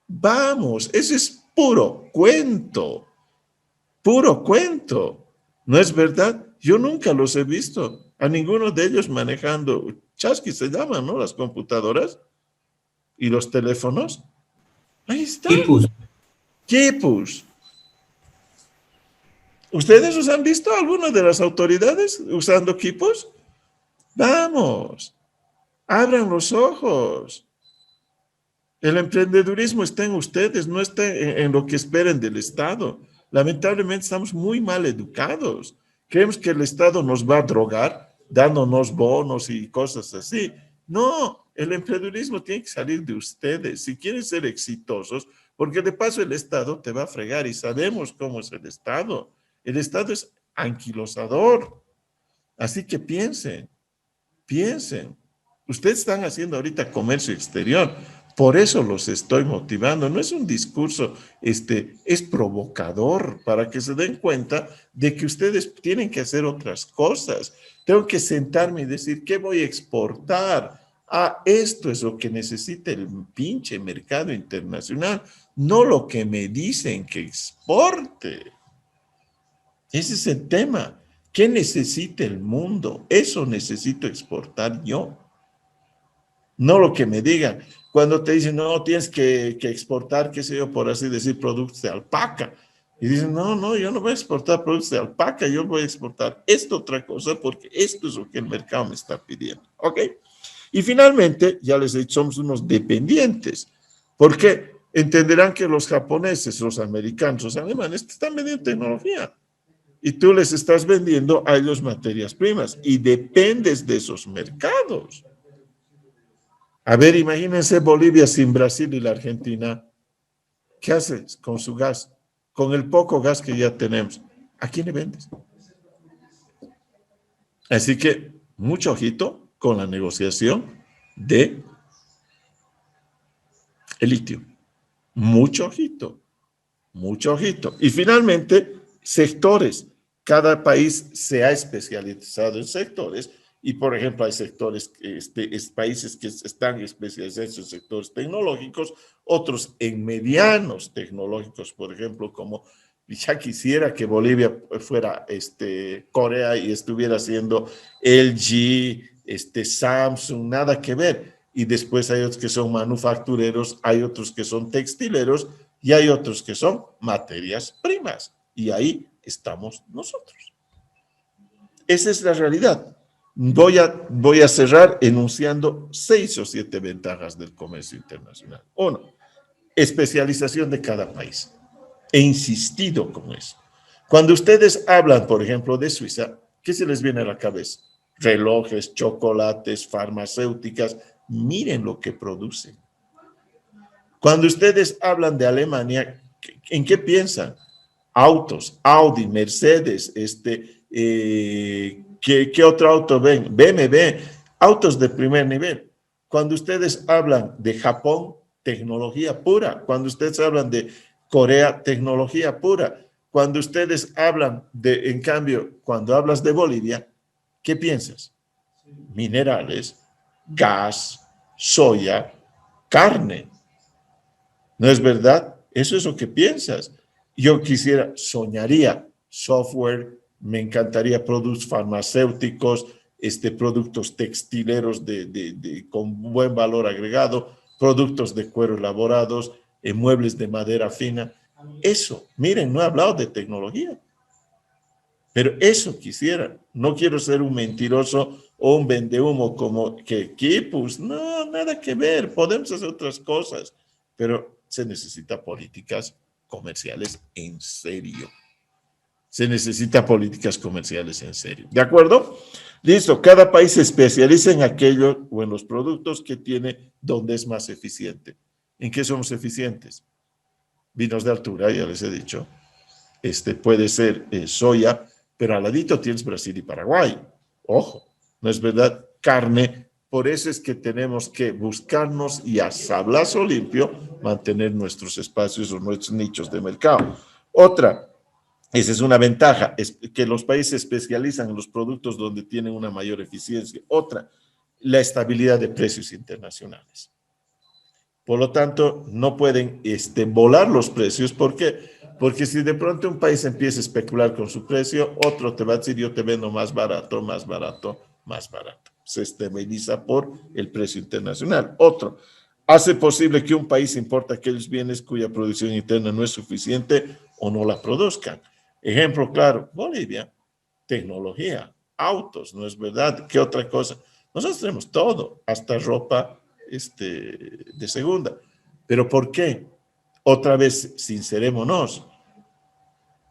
Vamos, eso es puro cuento. Puro cuento, ¿no es verdad? Yo nunca los he visto, a ninguno de ellos manejando, chasqui se llaman, ¿no? Las computadoras y los teléfonos. Ahí está. Quipus. ¿Ustedes los han visto, alguna de las autoridades usando quipus? Vamos, abran los ojos. El emprendedurismo está en ustedes, no está en lo que esperen del Estado. Lamentablemente estamos muy mal educados. Creemos que el Estado nos va a drogar dándonos bonos y cosas así. No, el emprendedurismo tiene que salir de ustedes si quieren ser exitosos, porque de paso el Estado te va a fregar y sabemos cómo es el Estado. El Estado es anquilosador. Así que piensen. Ustedes están haciendo ahorita comercio exterior. Por eso los estoy motivando. No es un discurso, es provocador para que se den cuenta de que ustedes tienen que hacer otras cosas. Tengo que sentarme y decir, ¿qué voy a exportar? Ah, esto es lo que necesita el pinche mercado internacional, no lo que me dicen que exporte. Ese es el tema. ¿Qué necesita el mundo? Eso necesito exportar yo. No lo que me digan. Cuando te dicen, no, tienes que exportar, qué sé yo, por así decir, productos de alpaca. Y dicen, no, yo no voy a exportar productos de alpaca, yo voy a exportar esto otra cosa porque esto es lo que el mercado me está pidiendo. ¿Ok? Y finalmente, ya les he dicho, somos unos dependientes. ¿Por qué? Entenderán que los japoneses, los americanos, los alemanes te están vendiendo tecnología. Y tú les estás vendiendo a ellos materias primas y dependes de esos mercados. A ver, imagínense Bolivia sin Brasil y la Argentina. ¿Qué haces con su gas? Con el poco gas que ya tenemos. ¿A quién le vendes? Así que mucho ojito con la negociación de el litio. Mucho ojito. Y finalmente, sectores. Cada país se ha especializado en sectores y, por ejemplo, hay sectores, países que están especializados en sectores tecnológicos, otros en medianos tecnológicos, por ejemplo, como ya quisiera que Bolivia fuera Corea y estuviera haciendo LG, Samsung, nada que ver. Y después hay otros que son manufactureros, hay otros que son textileros y hay otros que son materias primas. Y ahí estamos nosotros. Esa es la realidad. Voy a cerrar enunciando 6 o 7 ventajas del comercio internacional. 1, especialización de cada país. He insistido con eso. Cuando ustedes hablan, por ejemplo, de Suiza, ¿qué se les viene a la cabeza? Relojes, chocolates, farmacéuticas. Miren lo que producen. Cuando ustedes hablan de Alemania, ¿en qué piensan? Autos, Audi, Mercedes, ¿qué otro auto ven? BMW, autos de primer nivel. Cuando ustedes hablan de Japón, tecnología pura. Cuando ustedes hablan de Corea, tecnología pura. Cuando ustedes hablan en cambio, cuando hablas de Bolivia, ¿qué piensas? Minerales, gas, soya, carne. ¿No es verdad? Eso es lo que piensas. Yo quisiera, soñaría software, me encantaría productos farmacéuticos, productos textileros con buen valor agregado, productos de cuero elaborados, muebles de madera fina. Eso, miren, no he hablado de tecnología, pero eso quisiera. No quiero ser un mentiroso o un vendehumo como que pues no, nada que ver, podemos hacer otras cosas, pero se necesita políticas comerciales en serio. Se necesita políticas comerciales en serio. ¿De acuerdo? Listo, cada país se especializa en aquello o en los productos que tiene donde es más eficiente. ¿En qué somos eficientes? Vinos de altura, ya les he dicho. Puede ser soya, pero al ladito tienes Brasil y Paraguay. Ojo, ¿no es verdad? Carne, por eso es que tenemos que buscarnos y a sablazo limpio mantener nuestros espacios o nuestros nichos de mercado. Otra, esa es una ventaja, es que los países se especializan en los productos donde tienen una mayor eficiencia. Otra, la estabilidad de precios internacionales. Por lo tanto, no pueden volar los precios. ¿Por qué? Porque si de pronto un país empieza a especular con su precio, otro te va a decir, yo te vendo más barato, más barato, más barato. Se estabiliza por el precio internacional. Otro, hace posible que un país importe aquellos bienes cuya producción interna no es suficiente o no la produzcan. Ejemplo claro, Bolivia, tecnología, autos, ¿no es verdad? ¿Qué otra cosa? Nosotros tenemos todo, hasta ropa de segunda. ¿Pero por qué? Otra vez, sincerémonos,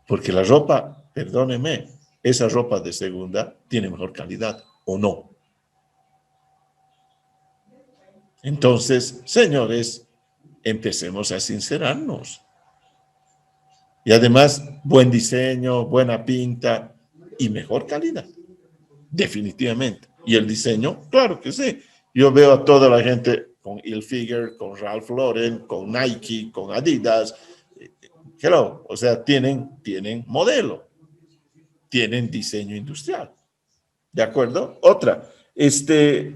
porque la ropa, perdóneme, esa ropa de segunda tiene mejor calidad, ¿o no? Entonces, señores, empecemos a sincerarnos. Y además, buen diseño, buena pinta y mejor calidad. Definitivamente. ¿Y el diseño? Claro que sí. Yo veo a toda la gente con Hilfiger, con Ralph Lauren, con Nike, con Adidas. Hello, o sea, tienen modelo, tienen diseño industrial. ¿De acuerdo? Otra,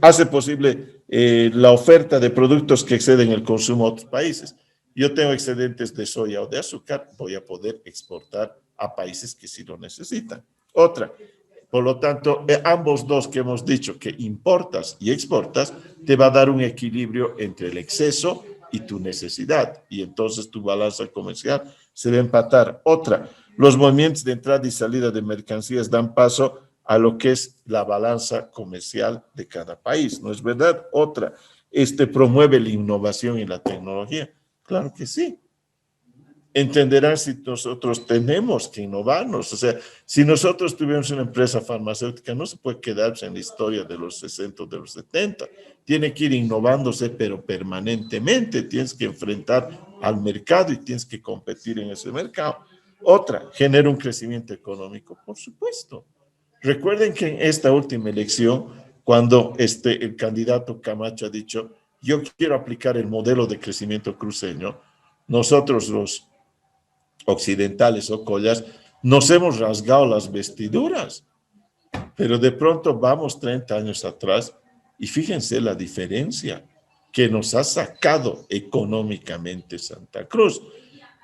hace posible la oferta de productos que exceden el consumo de otros países. Yo tengo excedentes de soya o de azúcar, voy a poder exportar a países que sí lo necesitan. Otra, por lo tanto, ambos dos que hemos dicho, que importas y exportas, te va a dar un equilibrio entre el exceso y tu necesidad. Y entonces tu balanza comercial se va a empatar. Otra, los movimientos de entrada y salida de mercancías dan paso a lo que es la balanza comercial de cada país, ¿no es verdad? Otra, promueve la innovación y la tecnología. Claro que sí. Entenderán si nosotros tenemos que innovarnos. O sea, si nosotros tuviéramos una empresa farmacéutica, no se puede quedarse en la historia de los 60, de los 70. Tiene que ir innovándose, pero permanentemente. Tienes que enfrentar al mercado y tienes que competir en ese mercado. Otra, genera un crecimiento económico, por supuesto. Recuerden que en esta última elección, cuando el candidato Camacho ha dicho, yo quiero aplicar el modelo de crecimiento cruceño, nosotros los occidentales o collas, nos hemos rasgado las vestiduras, pero de pronto vamos 30 años atrás y fíjense la diferencia que nos ha sacado económicamente Santa Cruz.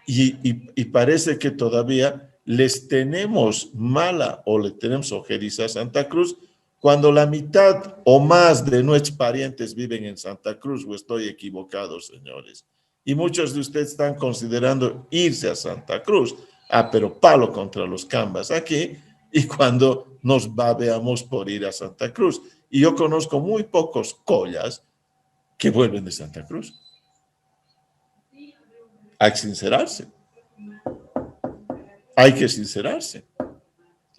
Y parece que todavía les tenemos mala o le tenemos ojeriza a Santa Cruz cuando la mitad o más de nuestros parientes viven en Santa Cruz, o estoy equivocado, señores. Y muchos de ustedes están considerando irse a Santa Cruz. Pero palo contra los cambas aquí, y cuando nos babeamos por ir a Santa Cruz. Y yo conozco muy pocos collas que vuelven de Santa Cruz. Hay que sincerarse. Hay que sincerarse.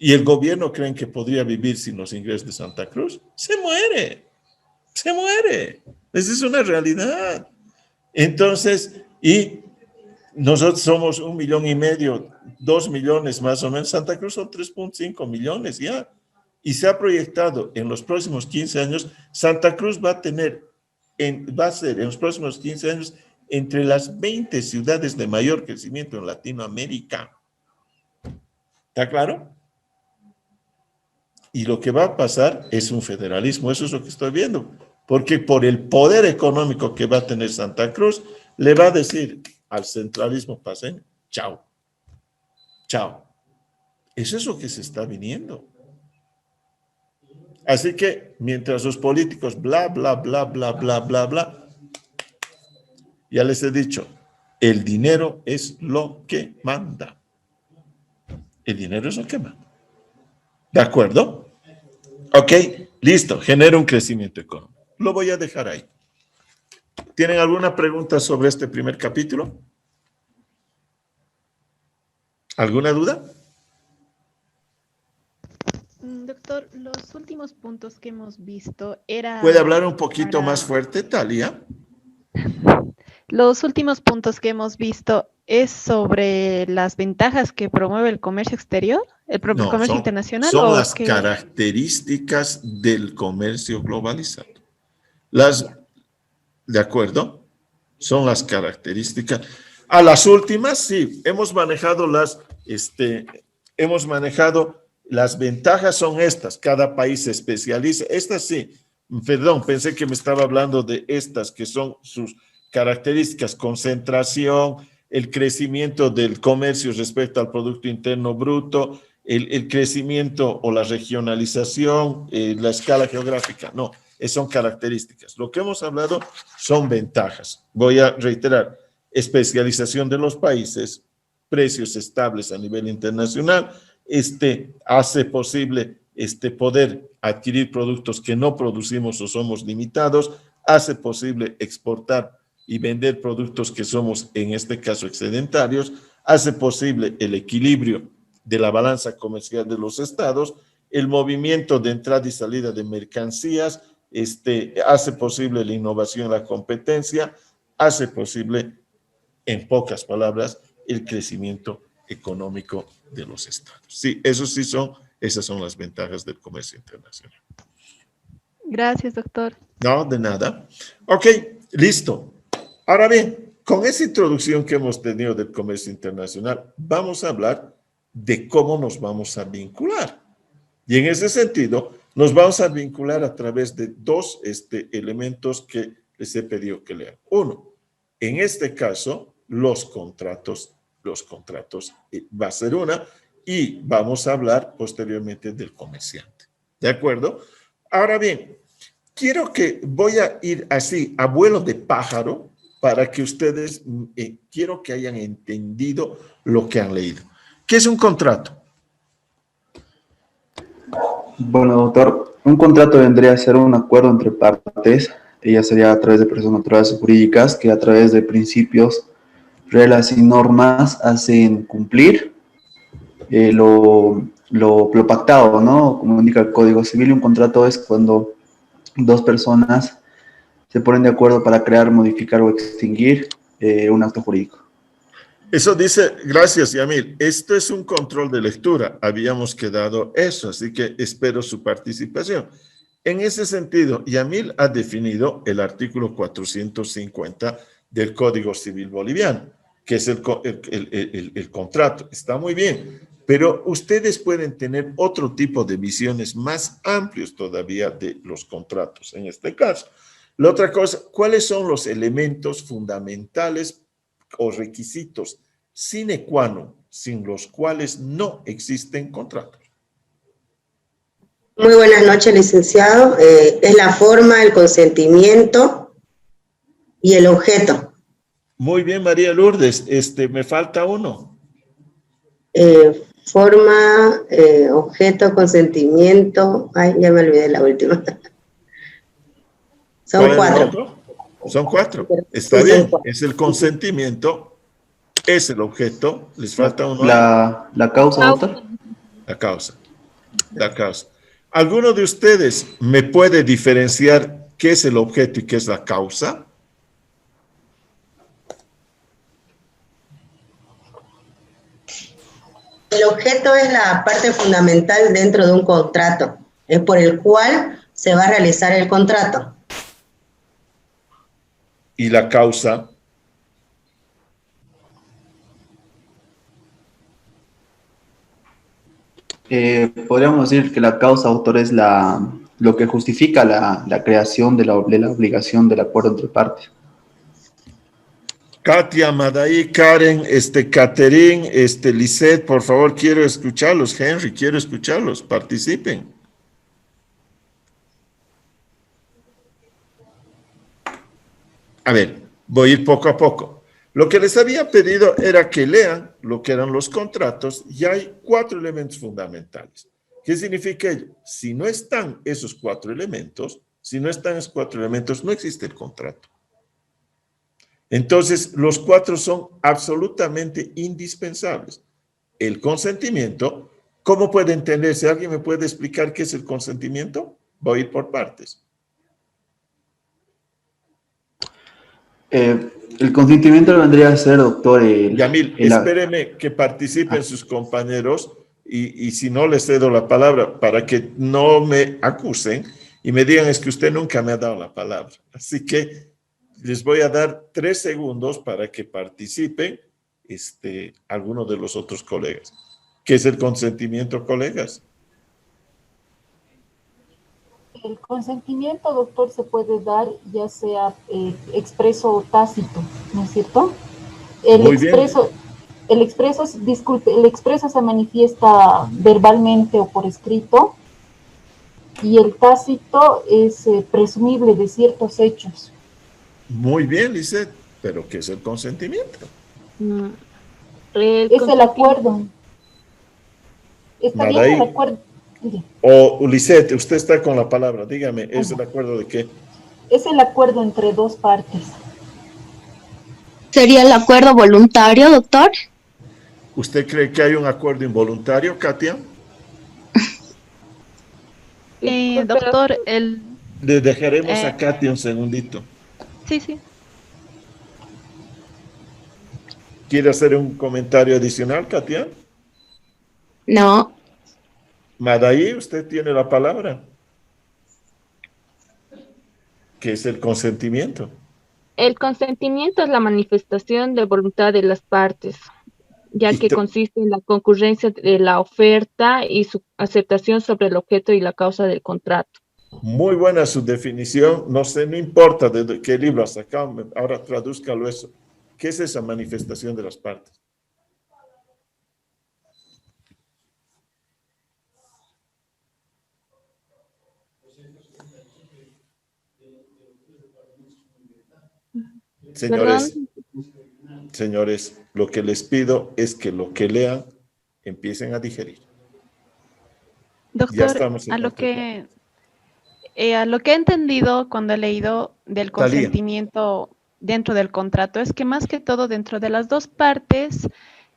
¿Y el gobierno creen que podría vivir sin los ingresos de Santa Cruz? Se muere. Se muere. Esa es una realidad. Entonces, y nosotros somos 1,5 millones, 2 millones más o menos. Santa Cruz son 3,5 millones ya. Y se ha proyectado en los próximos 15 años, Santa Cruz va a ser en los próximos 15 años entre las 20 ciudades de mayor crecimiento en Latinoamérica. ¿Está claro? Y lo que va a pasar es un federalismo. Eso es lo que estoy viendo. porque por el poder económico que va a tener Santa Cruz, le va a decir al centralismo paseño, chao, chao. Eso es lo que se está viniendo. Así que mientras los políticos bla, bla, bla, bla, bla, bla, bla, ya les he dicho, el dinero es lo que manda. El dinero es lo que manda. ¿De acuerdo? Ok, listo, genera un crecimiento económico. Lo voy a dejar ahí. ¿Tienen alguna pregunta sobre este primer capítulo? ¿Alguna duda? Doctor, los últimos puntos que hemos visto era... ¿Puede hablar un poquito más fuerte, Talia? Los últimos puntos que hemos visto es sobre las ventajas que promueve el comercio exterior, el No, comercio internacional, son o las que... características del comercio globalizado. ¿De acuerdo? Son las características. A las últimas, sí, hemos manejado las ventajas son estas, cada país se especializa. Estas sí, perdón, pensé que me estaba hablando de estas que son sus características, concentración, el crecimiento del comercio respecto al Producto Interno Bruto, el crecimiento o la regionalización, la escala geográfica. No, son características. Lo que hemos hablado son ventajas. Voy a reiterar, especialización de los países, precios estables a nivel internacional, hace posible poder adquirir productos que no producimos o somos limitados, hace posible exportar y vender productos que somos, en este caso, excedentarios, hace posible el equilibrio de la balanza comercial de los estados, el movimiento de entrada y salida de mercancías, hace posible la innovación y la competencia, hace posible, en pocas palabras, el crecimiento económico de los estados. Sí, esas son las ventajas del comercio internacional. Gracias, doctor. No, de nada. Ok, listo. Ahora bien, con esa introducción que hemos tenido del comercio internacional, vamos a hablar de cómo nos vamos a vincular. Y en ese sentido, nos vamos a vincular a través de dos elementos que les he pedido que lean. Uno, en este caso, los contratos va a ser una, y vamos a hablar posteriormente del comerciante. ¿De acuerdo? Ahora bien, voy a ir así, a vuelo de pájaro, para que ustedes, quiero que hayan entendido lo que han leído. ¿Qué es un contrato? Bueno, doctor, un contrato vendría a ser un acuerdo entre partes, ya sería a través de personas naturales o jurídicas que a través de principios, reglas y normas hacen cumplir lo pactado, ¿no? Como indica el Código Civil, un contrato es cuando dos personas se ponen de acuerdo para crear, modificar o extinguir un acto jurídico. Eso dice, gracias, Yamil. Esto es un control de lectura. Habíamos quedado eso, así que espero su participación. En ese sentido, Yamil ha definido el artículo 450 del Código Civil Boliviano, que es el contrato. Está muy bien, pero ustedes pueden tener otro tipo de visiones más amplios todavía de los contratos, en este caso. La otra cosa, ¿cuáles son los elementos fundamentales o requisitos sine qua non, sin los cuales no existen contratos? Muy buenas noches, licenciado. Es la forma, el consentimiento y el objeto. Muy bien, María Lourdes. Me falta uno. Forma, objeto, consentimiento. Ay, ya me olvidé la última. Son cuatro. Son cuatro. Está Sí, bien. son cuatro. Es el consentimiento, es el objeto. Les falta uno. La causa, doctor. La causa. La causa. ¿Alguno de ustedes me puede diferenciar qué es el objeto y qué es la causa? El objeto es la parte fundamental dentro de un contrato. Es por el cual se va a realizar el contrato. ¿Y la causa? Podríamos decir que la causa, autor, es la lo que justifica la creación de la obligación del acuerdo entre partes. Katia, Madaí, Karen, Catherine, Lisette, por favor, quiero escucharlos. Henry, quiero escucharlos. Participen. A ver, voy a ir poco a poco. Lo que les había pedido era que lean lo que eran los contratos y hay 4 elementos fundamentales. ¿Qué significa ello? Si no están esos 4 elementos, no existe el contrato. Entonces, los 4 son absolutamente indispensables. El consentimiento, ¿cómo puede entenderse? ¿Alguien me puede explicar qué es el consentimiento? Voy a ir por partes. El consentimiento vendría a ser, doctor... Yamil, espéreme que participen sus compañeros y si no les cedo la palabra para que no me acusen y me digan es que usted nunca me ha dado la palabra. Así que les voy a dar 3 segundos para que participen algunos de los otros colegas. ¿Qué es el consentimiento, colegas? El consentimiento, doctor, se puede dar ya sea expreso o tácito, ¿no es cierto? El expreso se manifiesta verbalmente o por escrito y el tácito es presumible de ciertos hechos. Muy bien, Lisette, pero ¿qué es el consentimiento? Es el acuerdo. ¿Está bien el acuerdo? O Lisette, usted está con la palabra, dígame, ¿es el acuerdo de qué? Es el acuerdo entre 2 partes. ¿Sería el acuerdo voluntario, doctor? ¿Usted cree que hay un acuerdo involuntario, Katia? Doctor, Le dejaremos a Katia un segundito. Sí. ¿Quiere hacer un comentario adicional, Katia? No. Madaí, usted tiene la palabra. ¿Qué es el consentimiento? El consentimiento es la manifestación de voluntad de las partes, ya que consiste en la concurrencia de la oferta y su aceptación sobre el objeto y la causa del contrato. Muy buena su definición. No sé, no importa de qué libro ha sacado, ahora tradúzcalo eso. ¿Qué es esa manifestación de las partes? Señores, lo que les pido es que lo que lean empiecen a digerir. Doctor, a lo que he entendido cuando he leído del consentimiento dentro del contrato es que más que todo dentro de las 2 partes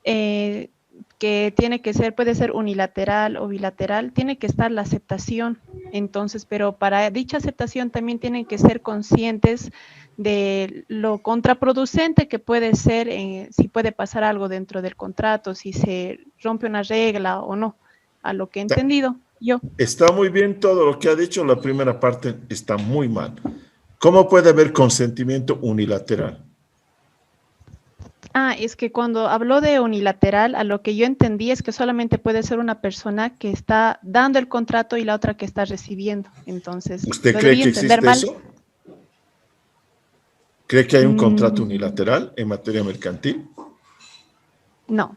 que tiene que ser, puede ser unilateral o bilateral, tiene que estar la aceptación. Entonces, pero para dicha aceptación también tienen que ser conscientes de lo contraproducente que puede ser, si puede pasar algo dentro del contrato, si se rompe una regla o no, a lo que he entendido yo. Está muy bien todo lo que ha dicho, la primera parte está muy mal. ¿Cómo puede haber consentimiento unilateral? Es que cuando habló de unilateral, a lo que yo entendí es que solamente puede ser una persona que está dando el contrato y la otra que está recibiendo. Entonces, ¿usted cree que existe eso? ¿Cree que hay un contrato unilateral en materia mercantil? No.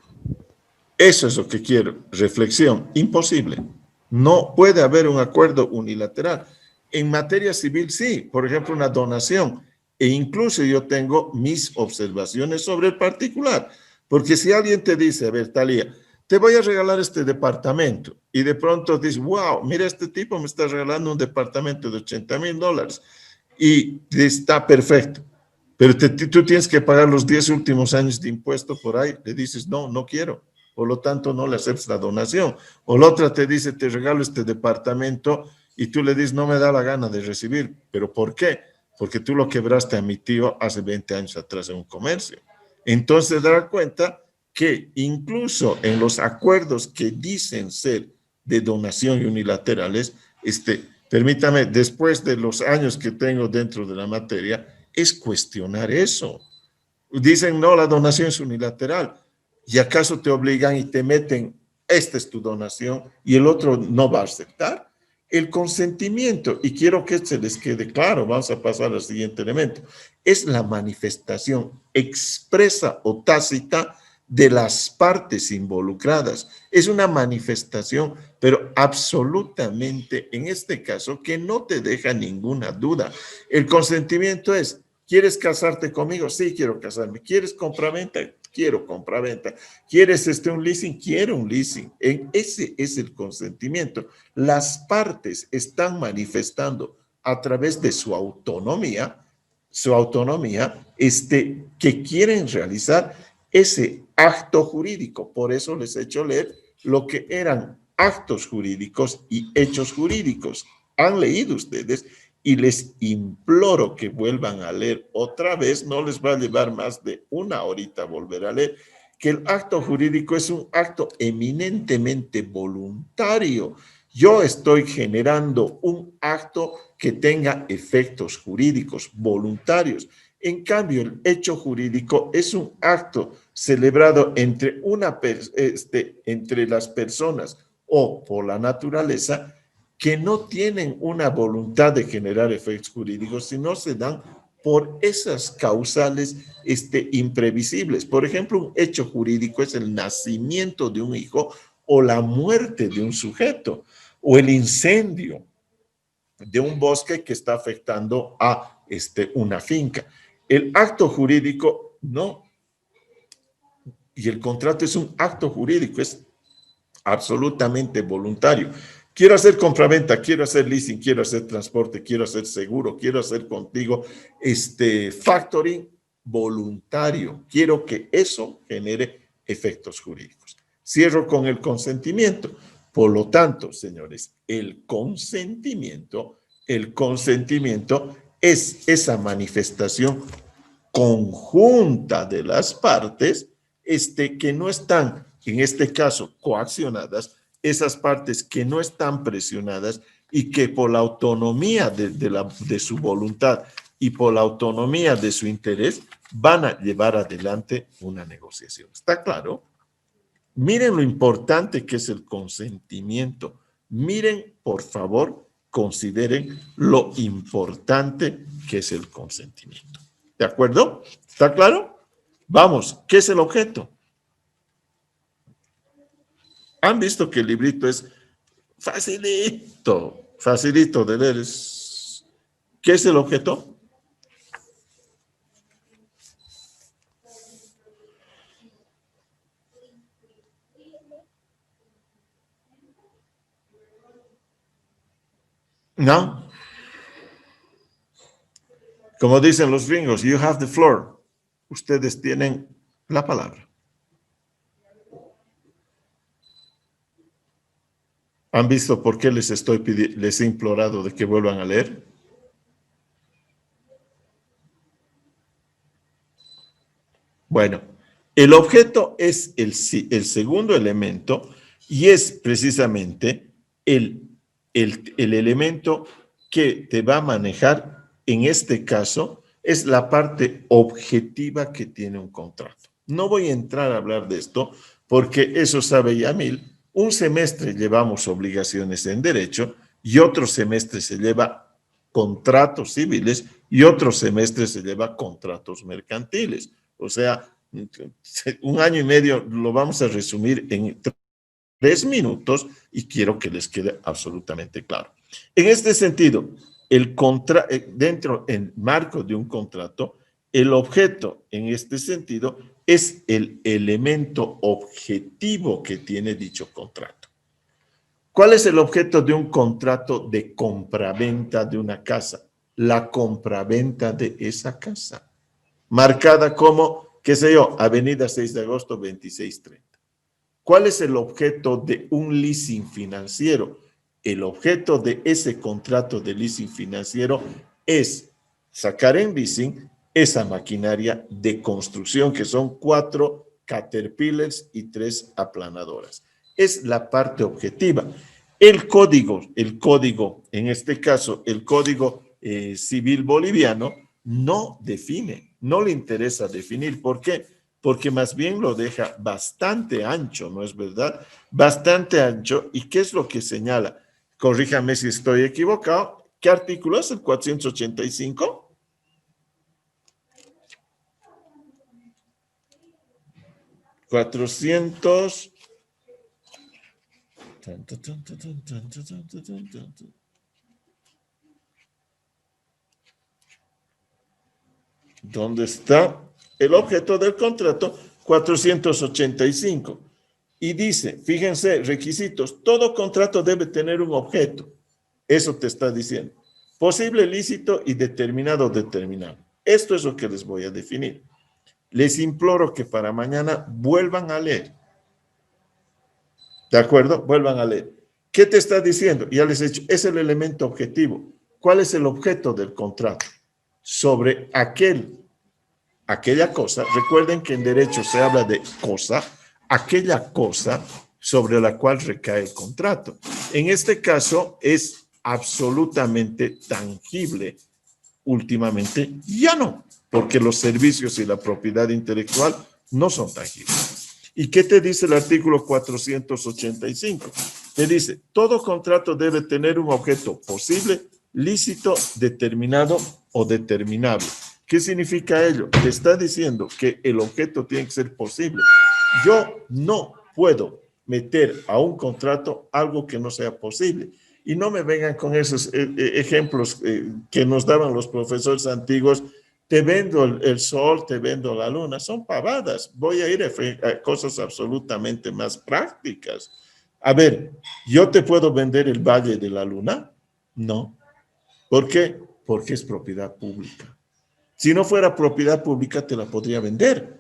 Eso es lo que quiero. Reflexión. Imposible. No puede haber un acuerdo unilateral. En materia civil, sí. Por ejemplo, una donación. E incluso yo tengo mis observaciones sobre el particular. Porque si alguien te dice, a ver, Talía, te voy a regalar este departamento. Y de pronto dices, wow, mira, este tipo me está regalando un departamento de $80,000. Y está perfecto. Pero tú tienes que pagar los 10 últimos años de impuesto por ahí. Le dices, no, no quiero. Por lo tanto, no le aceptas la donación. O la otra te dice, te regalo este departamento y tú le dices, no me da la gana de recibir. ¿Pero por qué? Porque tú lo quebraste a mi tío hace 20 años atrás en un comercio. Entonces, dar cuenta que incluso en los acuerdos que dicen ser de donación y unilaterales, permítame, después de los años que tengo dentro de la materia, es cuestionar eso. Dicen, no, la donación es unilateral. ¿Y acaso te obligan y te meten, esta es tu donación y el otro no va a aceptar? El consentimiento, y quiero que se les quede claro, vamos a pasar al siguiente elemento, es la manifestación expresa o tácita de las partes involucradas. Es una manifestación, pero absolutamente, en este caso, que no te deja ninguna duda. El consentimiento es, ¿quieres casarte conmigo? Sí, quiero casarme. ¿Quieres compraventa? Quiero compraventa. ¿Quieres un leasing? Quiero un leasing. Ese es el consentimiento. Las partes están manifestando a través de su autonomía, que quieren realizar ese acto jurídico. Por eso les he hecho leer lo que eran actos jurídicos y hechos jurídicos. Han leído ustedes y les imploro que vuelvan a leer otra vez. No les va a llevar más de una horita volver a leer, que el acto jurídico es un acto eminentemente voluntario. Yo estoy generando un acto que tenga efectos jurídicos voluntarios. En cambio, el hecho jurídico es un acto celebrado entre las personas o por la naturaleza que no tienen una voluntad de generar efectos jurídicos, sino se dan por esas causales imprevisibles. Por ejemplo, un hecho jurídico es el nacimiento de un hijo o la muerte de un sujeto o el incendio de un bosque que está afectando a una finca. El acto jurídico no. Y el contrato es un acto jurídico, es absolutamente voluntario. Quiero hacer compraventa, quiero hacer leasing, quiero hacer transporte, quiero hacer seguro, quiero hacer contigo factoring voluntario. Quiero que eso genere efectos jurídicos. Cierro con el consentimiento. Por lo tanto, señores, el consentimiento es esa manifestación conjunta de las partes que no están, en este caso, coaccionadas, esas partes que no están presionadas y que por la autonomía de su voluntad y por la autonomía de su interés van a llevar adelante una negociación. ¿Está claro? Miren lo importante que es el consentimiento. Miren, por favor, consideren lo importante que es el consentimiento. ¿De acuerdo? ¿Está claro? Vamos, ¿qué es el objeto? Han visto que el librito es facilito de leer. ¿Qué es el objeto? ¿No? Como dicen los gringos, you have the floor. Ustedes tienen la palabra. ¿Han visto por qué les he implorado de que vuelvan a leer? Bueno, el objeto es el segundo elemento y es precisamente el elemento que te va a manejar, en este caso, es la parte objetiva que tiene un contrato. No voy a entrar a hablar de esto porque eso sabe Yamil. Un semestre llevamos obligaciones en derecho y otro semestre se lleva contratos civiles y otro semestre se lleva contratos mercantiles. O sea, un año y medio lo vamos a resumir en 3 minutos y quiero que les quede absolutamente claro. En este sentido, dentro del marco de un contrato, el objeto en este sentido es el elemento objetivo que tiene dicho contrato. ¿Cuál es el objeto de un contrato de compraventa de una casa? La compraventa de esa casa, marcada como, qué sé yo, Avenida 6 de agosto 2630. ¿Cuál es el objeto de un leasing financiero? El objeto de ese contrato de leasing financiero es sacar en leasing esa maquinaria de construcción, que son 4 Caterpillars y 3 aplanadoras. Es la parte objetiva. El código, en este caso, el Código Civil Boliviano, no define, no le interesa definir. ¿Por qué? Porque más bien lo deja bastante ancho, ¿no es verdad? Bastante ancho. ¿Y qué es lo que señala? corríjame si estoy equivocado. ¿Qué artículo es el 485? ¿Dónde está el objeto del contrato? 485. Y dice, fíjense, requisitos, todo contrato debe tener un objeto. Eso te está diciendo. Posible, lícito y determinado o determinado. Esto es lo que les voy a definir. Les imploro que para mañana vuelvan a leer. ¿De acuerdo? Vuelvan a leer. ¿Qué te está diciendo? Ya les he dicho, es el elemento objetivo. ¿Cuál es el objeto del contrato? Sobre aquella cosa. Recuerden que en derecho se habla de cosa, aquella cosa sobre la cual recae el contrato. En este caso es absolutamente tangible. Últimamente ya no, porque los servicios y la propiedad intelectual no son tangibles. ¿Y qué te dice el artículo 485? Te dice, todo contrato debe tener un objeto posible, lícito, determinado o determinable. ¿Qué significa ello? Te está diciendo que el objeto tiene que ser posible. Yo no puedo meter a un contrato algo que no sea posible. Y no me vengan con esos ejemplos que nos daban los profesores antiguos. Te vendo el sol, te vendo la luna. Son pavadas. Voy a ir a cosas absolutamente más prácticas. A ver, ¿yo te puedo vender el Valle de la Luna? No. ¿Por qué? Porque es propiedad pública. Si no fuera propiedad pública, te la podría vender.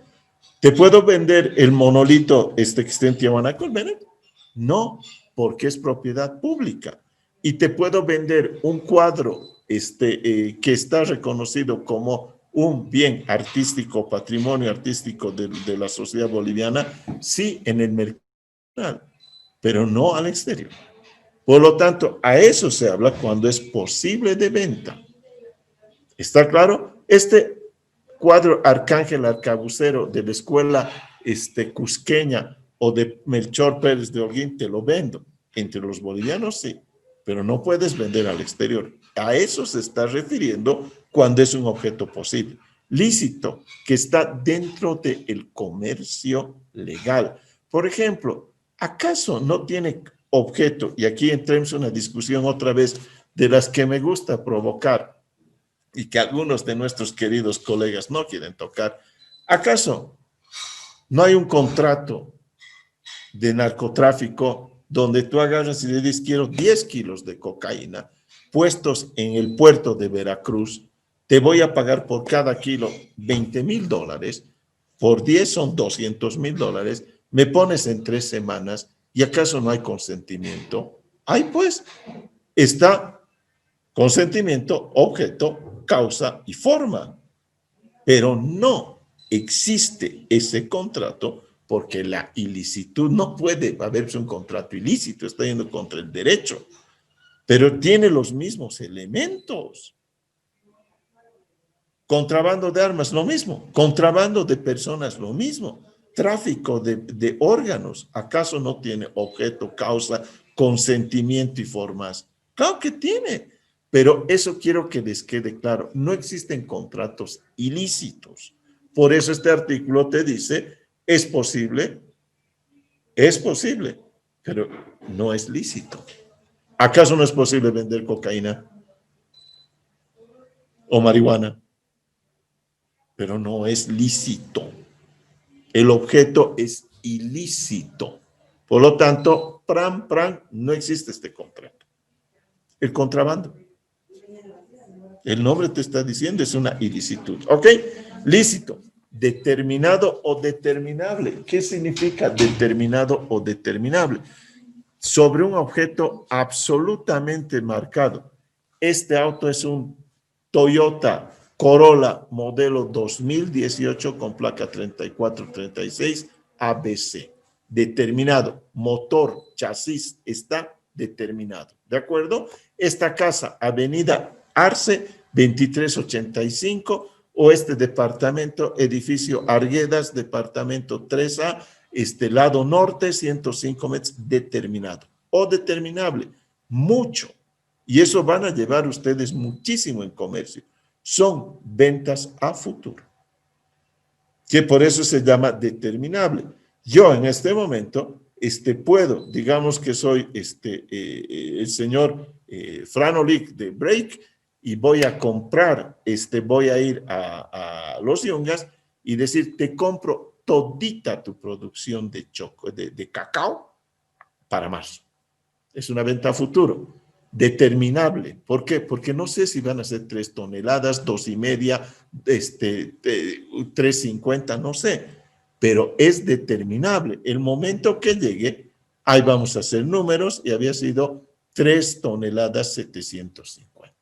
¿Te puedo vender el monolito que está en Tiahuanaco? No, porque es propiedad pública. Y te puedo vender un cuadro que está reconocido como un bien artístico, patrimonio artístico de la sociedad boliviana, sí en el mercado, pero no al exterior. Por lo tanto, a eso se habla cuando es posible de venta. ¿Está claro? Este cuadro Arcángel Arcabucero de la escuela cusqueña o de Melchor Pérez de Holguín, te lo vendo. Entre los bolivianos sí, pero no puedes vender al exterior. A eso se está refiriendo cuando es un objeto posible. Lícito, que está dentro del comercio legal. Por ejemplo, ¿acaso no tiene objeto? Y aquí entremos en una discusión otra vez de las que me gusta provocar y que algunos de nuestros queridos colegas no quieren tocar. ¿Acaso no hay un contrato de narcotráfico donde tú agarras y le dices, quiero 10 kilos de cocaína puestos en el puerto de Veracruz, te voy a pagar por cada kilo $20,000, por 10 son $200,000, me pones en 3 semanas, ¿y acaso no hay consentimiento? Ahí pues está consentimiento, objeto, causa y forma, pero no existe ese contrato porque la ilicitud no puede haberse un contrato ilícito, está yendo contra el derecho, pero tiene los mismos elementos. Contrabando de armas, lo mismo. Contrabando de personas, lo mismo. Tráfico de órganos, ¿acaso no tiene objeto, causa, consentimiento y formas? Claro que tiene, pero eso quiero que les quede claro. No existen contratos ilícitos. Por eso este artículo te dice, es posible, pero no es lícito. ¿Acaso no es posible vender cocaína o marihuana? Pero no es lícito. El objeto es ilícito. Por lo tanto, no existe este contrato. El contrabando. El nombre te está diciendo, es una ilicitud. ¿Ok? Lícito. Determinado o determinable. ¿Qué significa determinado o determinable? Sobre un objeto absolutamente marcado. Este auto es un Toyota Corolla modelo 2018 con placa 3436 ABC. Determinado. Motor, chasis, está determinado. ¿De acuerdo? Esta casa, Avenida Arce, 2385, o este departamento, edificio Arguedas, departamento 3A, lado norte, 105 metros, determinado. O determinable. mucho. Y eso van a llevar ustedes muchísimo en comercio. Son ventas a futuro, que por eso se llama determinable. Yo en este momento puedo, digamos que soy el señor Franolik de Break y voy a comprar, voy a ir a Los Yungas y decir, te compro todita tu producción de cacao para marzo. Es una venta a futuro, determinable. ¿Por qué? Porque no sé si van a ser 3 toneladas, 2,5, 3,50, no sé, pero es determinable. El momento que llegue, ahí vamos a hacer números y había sido 3 toneladas 750.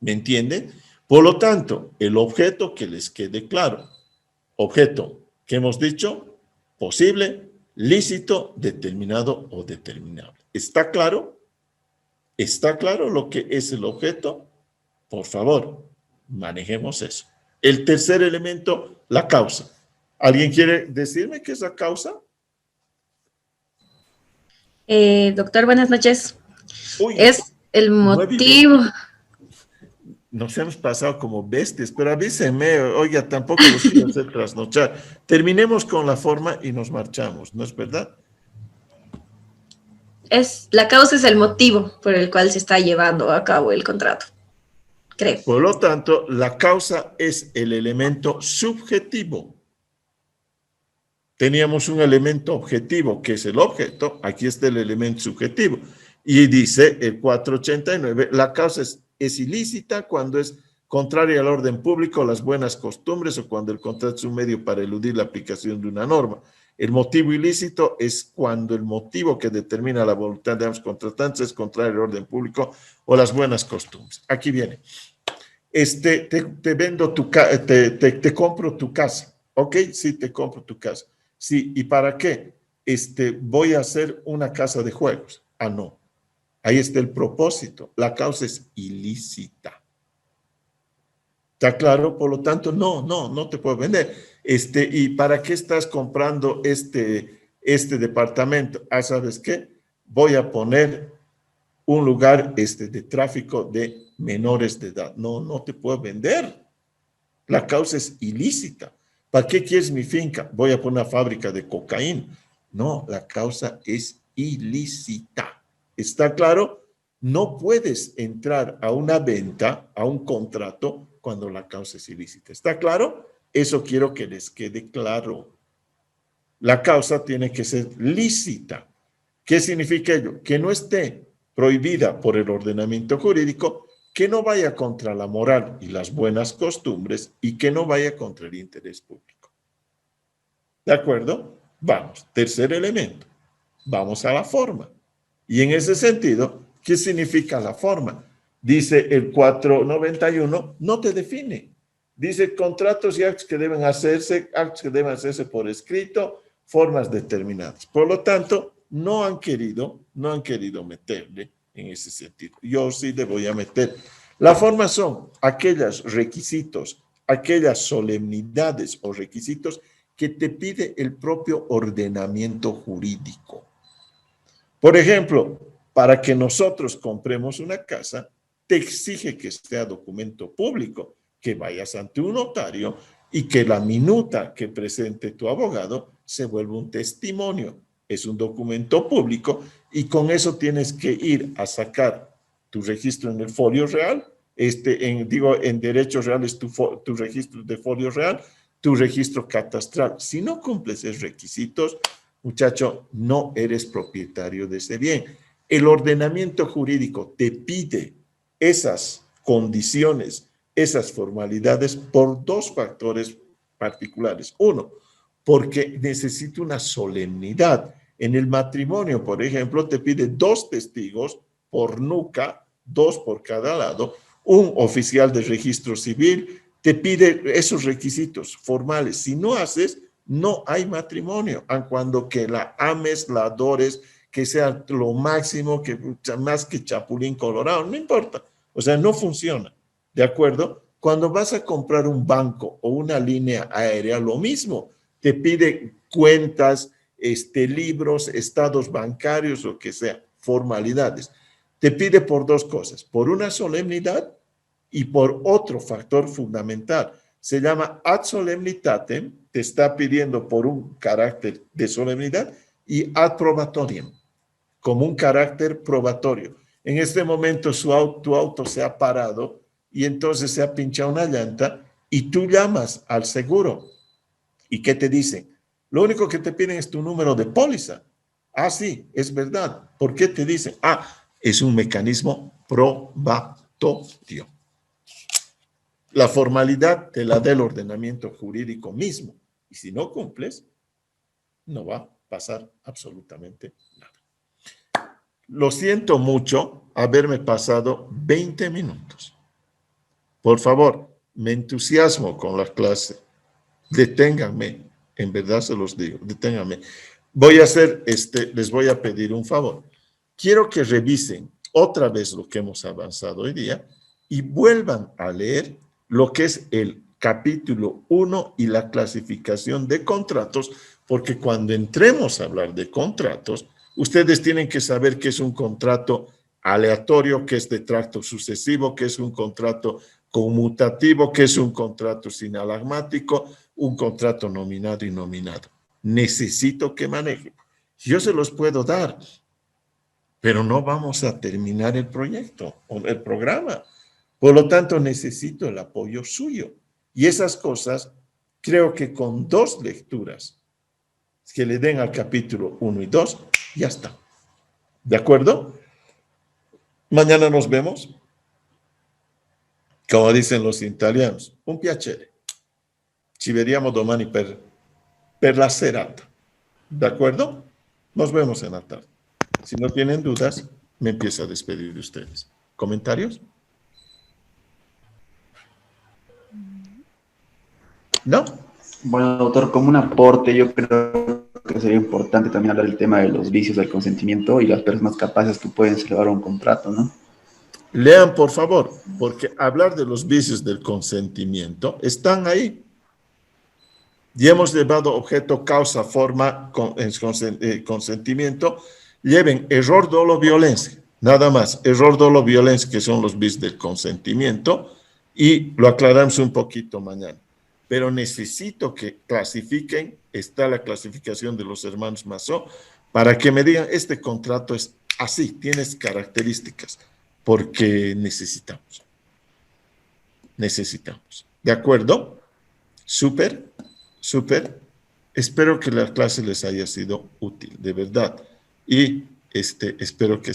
¿Me entienden? Por lo tanto, el objeto que les quede claro, objeto que hemos dicho, posible, lícito, determinado o determinable. ¿Está claro? ¿Está claro lo que es el objeto? Por favor, manejemos eso. El tercer elemento, la causa. ¿Alguien quiere decirme qué es la causa? Doctor, buenas noches. Uy, es el motivo. Nos hemos pasado como bestias, pero avísenme, oiga, tampoco los quiero hacer trasnochar. Terminemos con la forma y nos marchamos, ¿no es verdad? La causa es el motivo por el cual se está llevando a cabo el contrato, creo. Por lo tanto, la causa es el elemento subjetivo. Teníamos un elemento objetivo, que es el objeto. Aquí está el elemento subjetivo. Y dice el 489, la causa es ilícita cuando es contraria al orden público, las buenas costumbres o cuando el contrato es un medio para eludir la aplicación de una norma. El motivo ilícito es cuando el motivo que determina la voluntad de ambos contratantes es contrario al orden público o las buenas costumbres. Aquí viene. Te vendo te compro tu casa. ¿Ok? Sí, te compro tu casa. Sí, ¿y para qué? Voy a hacer una casa de juegos. Ah, no. Ahí está el propósito. La causa es ilícita. ¿Está claro? Por lo tanto, no te puedo vender. ¿Y para qué estás comprando este departamento? Ah, ¿sabes qué? Voy a poner un lugar de tráfico de menores de edad. No te puedo vender. La causa es ilícita. ¿Para qué quieres mi finca? Voy a poner una fábrica de cocaína. No, la causa es ilícita. ¿Está claro? No puedes entrar a una venta, a un contrato, cuando la causa es ilícita. ¿Está claro? Eso quiero que les quede claro. La causa tiene que ser lícita. ¿Qué significa ello? Que no esté prohibida por el ordenamiento jurídico, que no vaya contra la moral y las buenas costumbres y que no vaya contra el interés público. ¿De acuerdo? Vamos, tercer elemento. Vamos a la forma. Y en ese sentido, ¿qué significa la forma? Dice el 491, no te define. Dice contratos y actos que deben hacerse por escrito, formas determinadas. Por lo tanto, no han querido meterle en ese sentido. Yo sí le voy a meter. La forma son aquellos requisitos, aquellas solemnidades o requisitos que te pide el propio ordenamiento jurídico. Por ejemplo, para que nosotros compremos una casa, te exige que sea documento público, que vayas ante un notario y que la minuta que presente tu abogado se vuelva un testimonio. Es un documento público y con eso tienes que ir a sacar tu registro en el folio real, en derecho real es tu registro de folio real, tu registro catastral. Si no cumples esos requisitos, muchacho, no eres propietario de ese bien. El ordenamiento jurídico te pide esas condiciones, esas formalidades por dos factores particulares. Uno, porque necesita una solemnidad. En el matrimonio, por ejemplo, te pide 2 testigos por nuca, 2 por cada lado, un oficial de registro civil, te pide esos requisitos formales. Si no haces, no hay matrimonio, aun cuando que la ames, la adores, que sea lo máximo, que más que Chapulín Colorado, no importa. O sea, no funciona, ¿de acuerdo? Cuando vas a comprar un banco o una línea aérea, lo mismo. Te pide cuentas, libros, estados bancarios, lo que sea, formalidades. Te pide por dos cosas, por una solemnidad y por otro factor fundamental. Se llama ad solemnitatem, te está pidiendo por un carácter de solemnidad, y ad probatorium, como un carácter probatorio. En este momento tu auto se ha parado y entonces se ha pinchado una llanta y tú llamas al seguro. ¿Y qué te dicen? Lo único que te piden es tu número de póliza. Ah, sí, es verdad. ¿Por qué te dicen? Ah, es un mecanismo probatorio. La formalidad te la da el ordenamiento jurídico mismo. Y si no cumples, no va a pasar absolutamente nada. Lo siento mucho haberme pasado 20 minutos. Por favor, me entusiasmo con la clase. Deténganme, en verdad se los digo, deténganme. Les voy a pedir un favor. Quiero que revisen otra vez lo que hemos avanzado hoy día y vuelvan a leer lo que es el capítulo 1 y la clasificación de contratos, porque cuando entremos a hablar de contratos, ustedes tienen que saber qué es un contrato aleatorio, qué es de tracto sucesivo, qué es un contrato conmutativo, qué es un contrato sinalagmático, un contrato nominado y nominado. Necesito que manejen. Yo se los puedo dar, pero no vamos a terminar el proyecto o el programa. Por lo tanto, necesito el apoyo suyo. Y esas cosas, creo que con 2 lecturas que le den al capítulo 1 y 2, ya está. ¿De acuerdo? Mañana nos vemos. Como dicen los italianos, un piacere. Ci vediamo domani per la serata. ¿De acuerdo? Nos vemos en la tarde. Si no tienen dudas, me empiezo a despedir de ustedes. ¿Comentarios? ¿No? Bueno, doctor, como un aporte, yo creo que sería importante también hablar del tema de los vicios del consentimiento y las personas capaces que pueden celebrar un contrato, ¿no? Lean, por favor, porque hablar de los vicios del consentimiento están ahí. Y hemos llevado objeto, causa, forma, consentimiento. Lleven error, dolo, violencia. Nada más. Error, dolo, violencia, que son los vicios del consentimiento. Y lo aclaramos un poquito mañana. Pero necesito que clasifiquen, está la clasificación de los hermanos Masó, para que me digan, este contrato es así, tienes características, porque necesitamos. ¿De acuerdo? Súper. Espero que la clase les haya sido útil, de verdad. Y espero que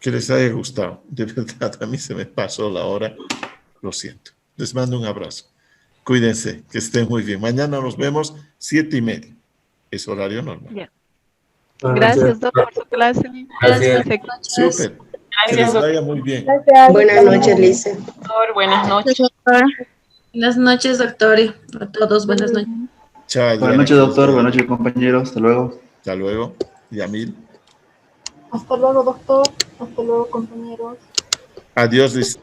que les haya gustado. De verdad, a mí se me pasó la hora. Lo siento. Les mando un abrazo. Cuídense, que estén muy bien. Mañana nos vemos 7:30. Es horario normal. Yeah. Gracias, doctor, por su clase. Gracias. Súper. Que les vaya muy bien. Gracias. Buenas noches, Lice. Doctor, buenas noches. Buenas noches, doctor. Y a todos, buenas noches. Chao. Buenas noches, doctor. Buenas noches, compañeros. Hasta luego. Hasta luego. Yamil. Hasta luego, doctor. Hasta luego, compañeros. Adiós, Liz.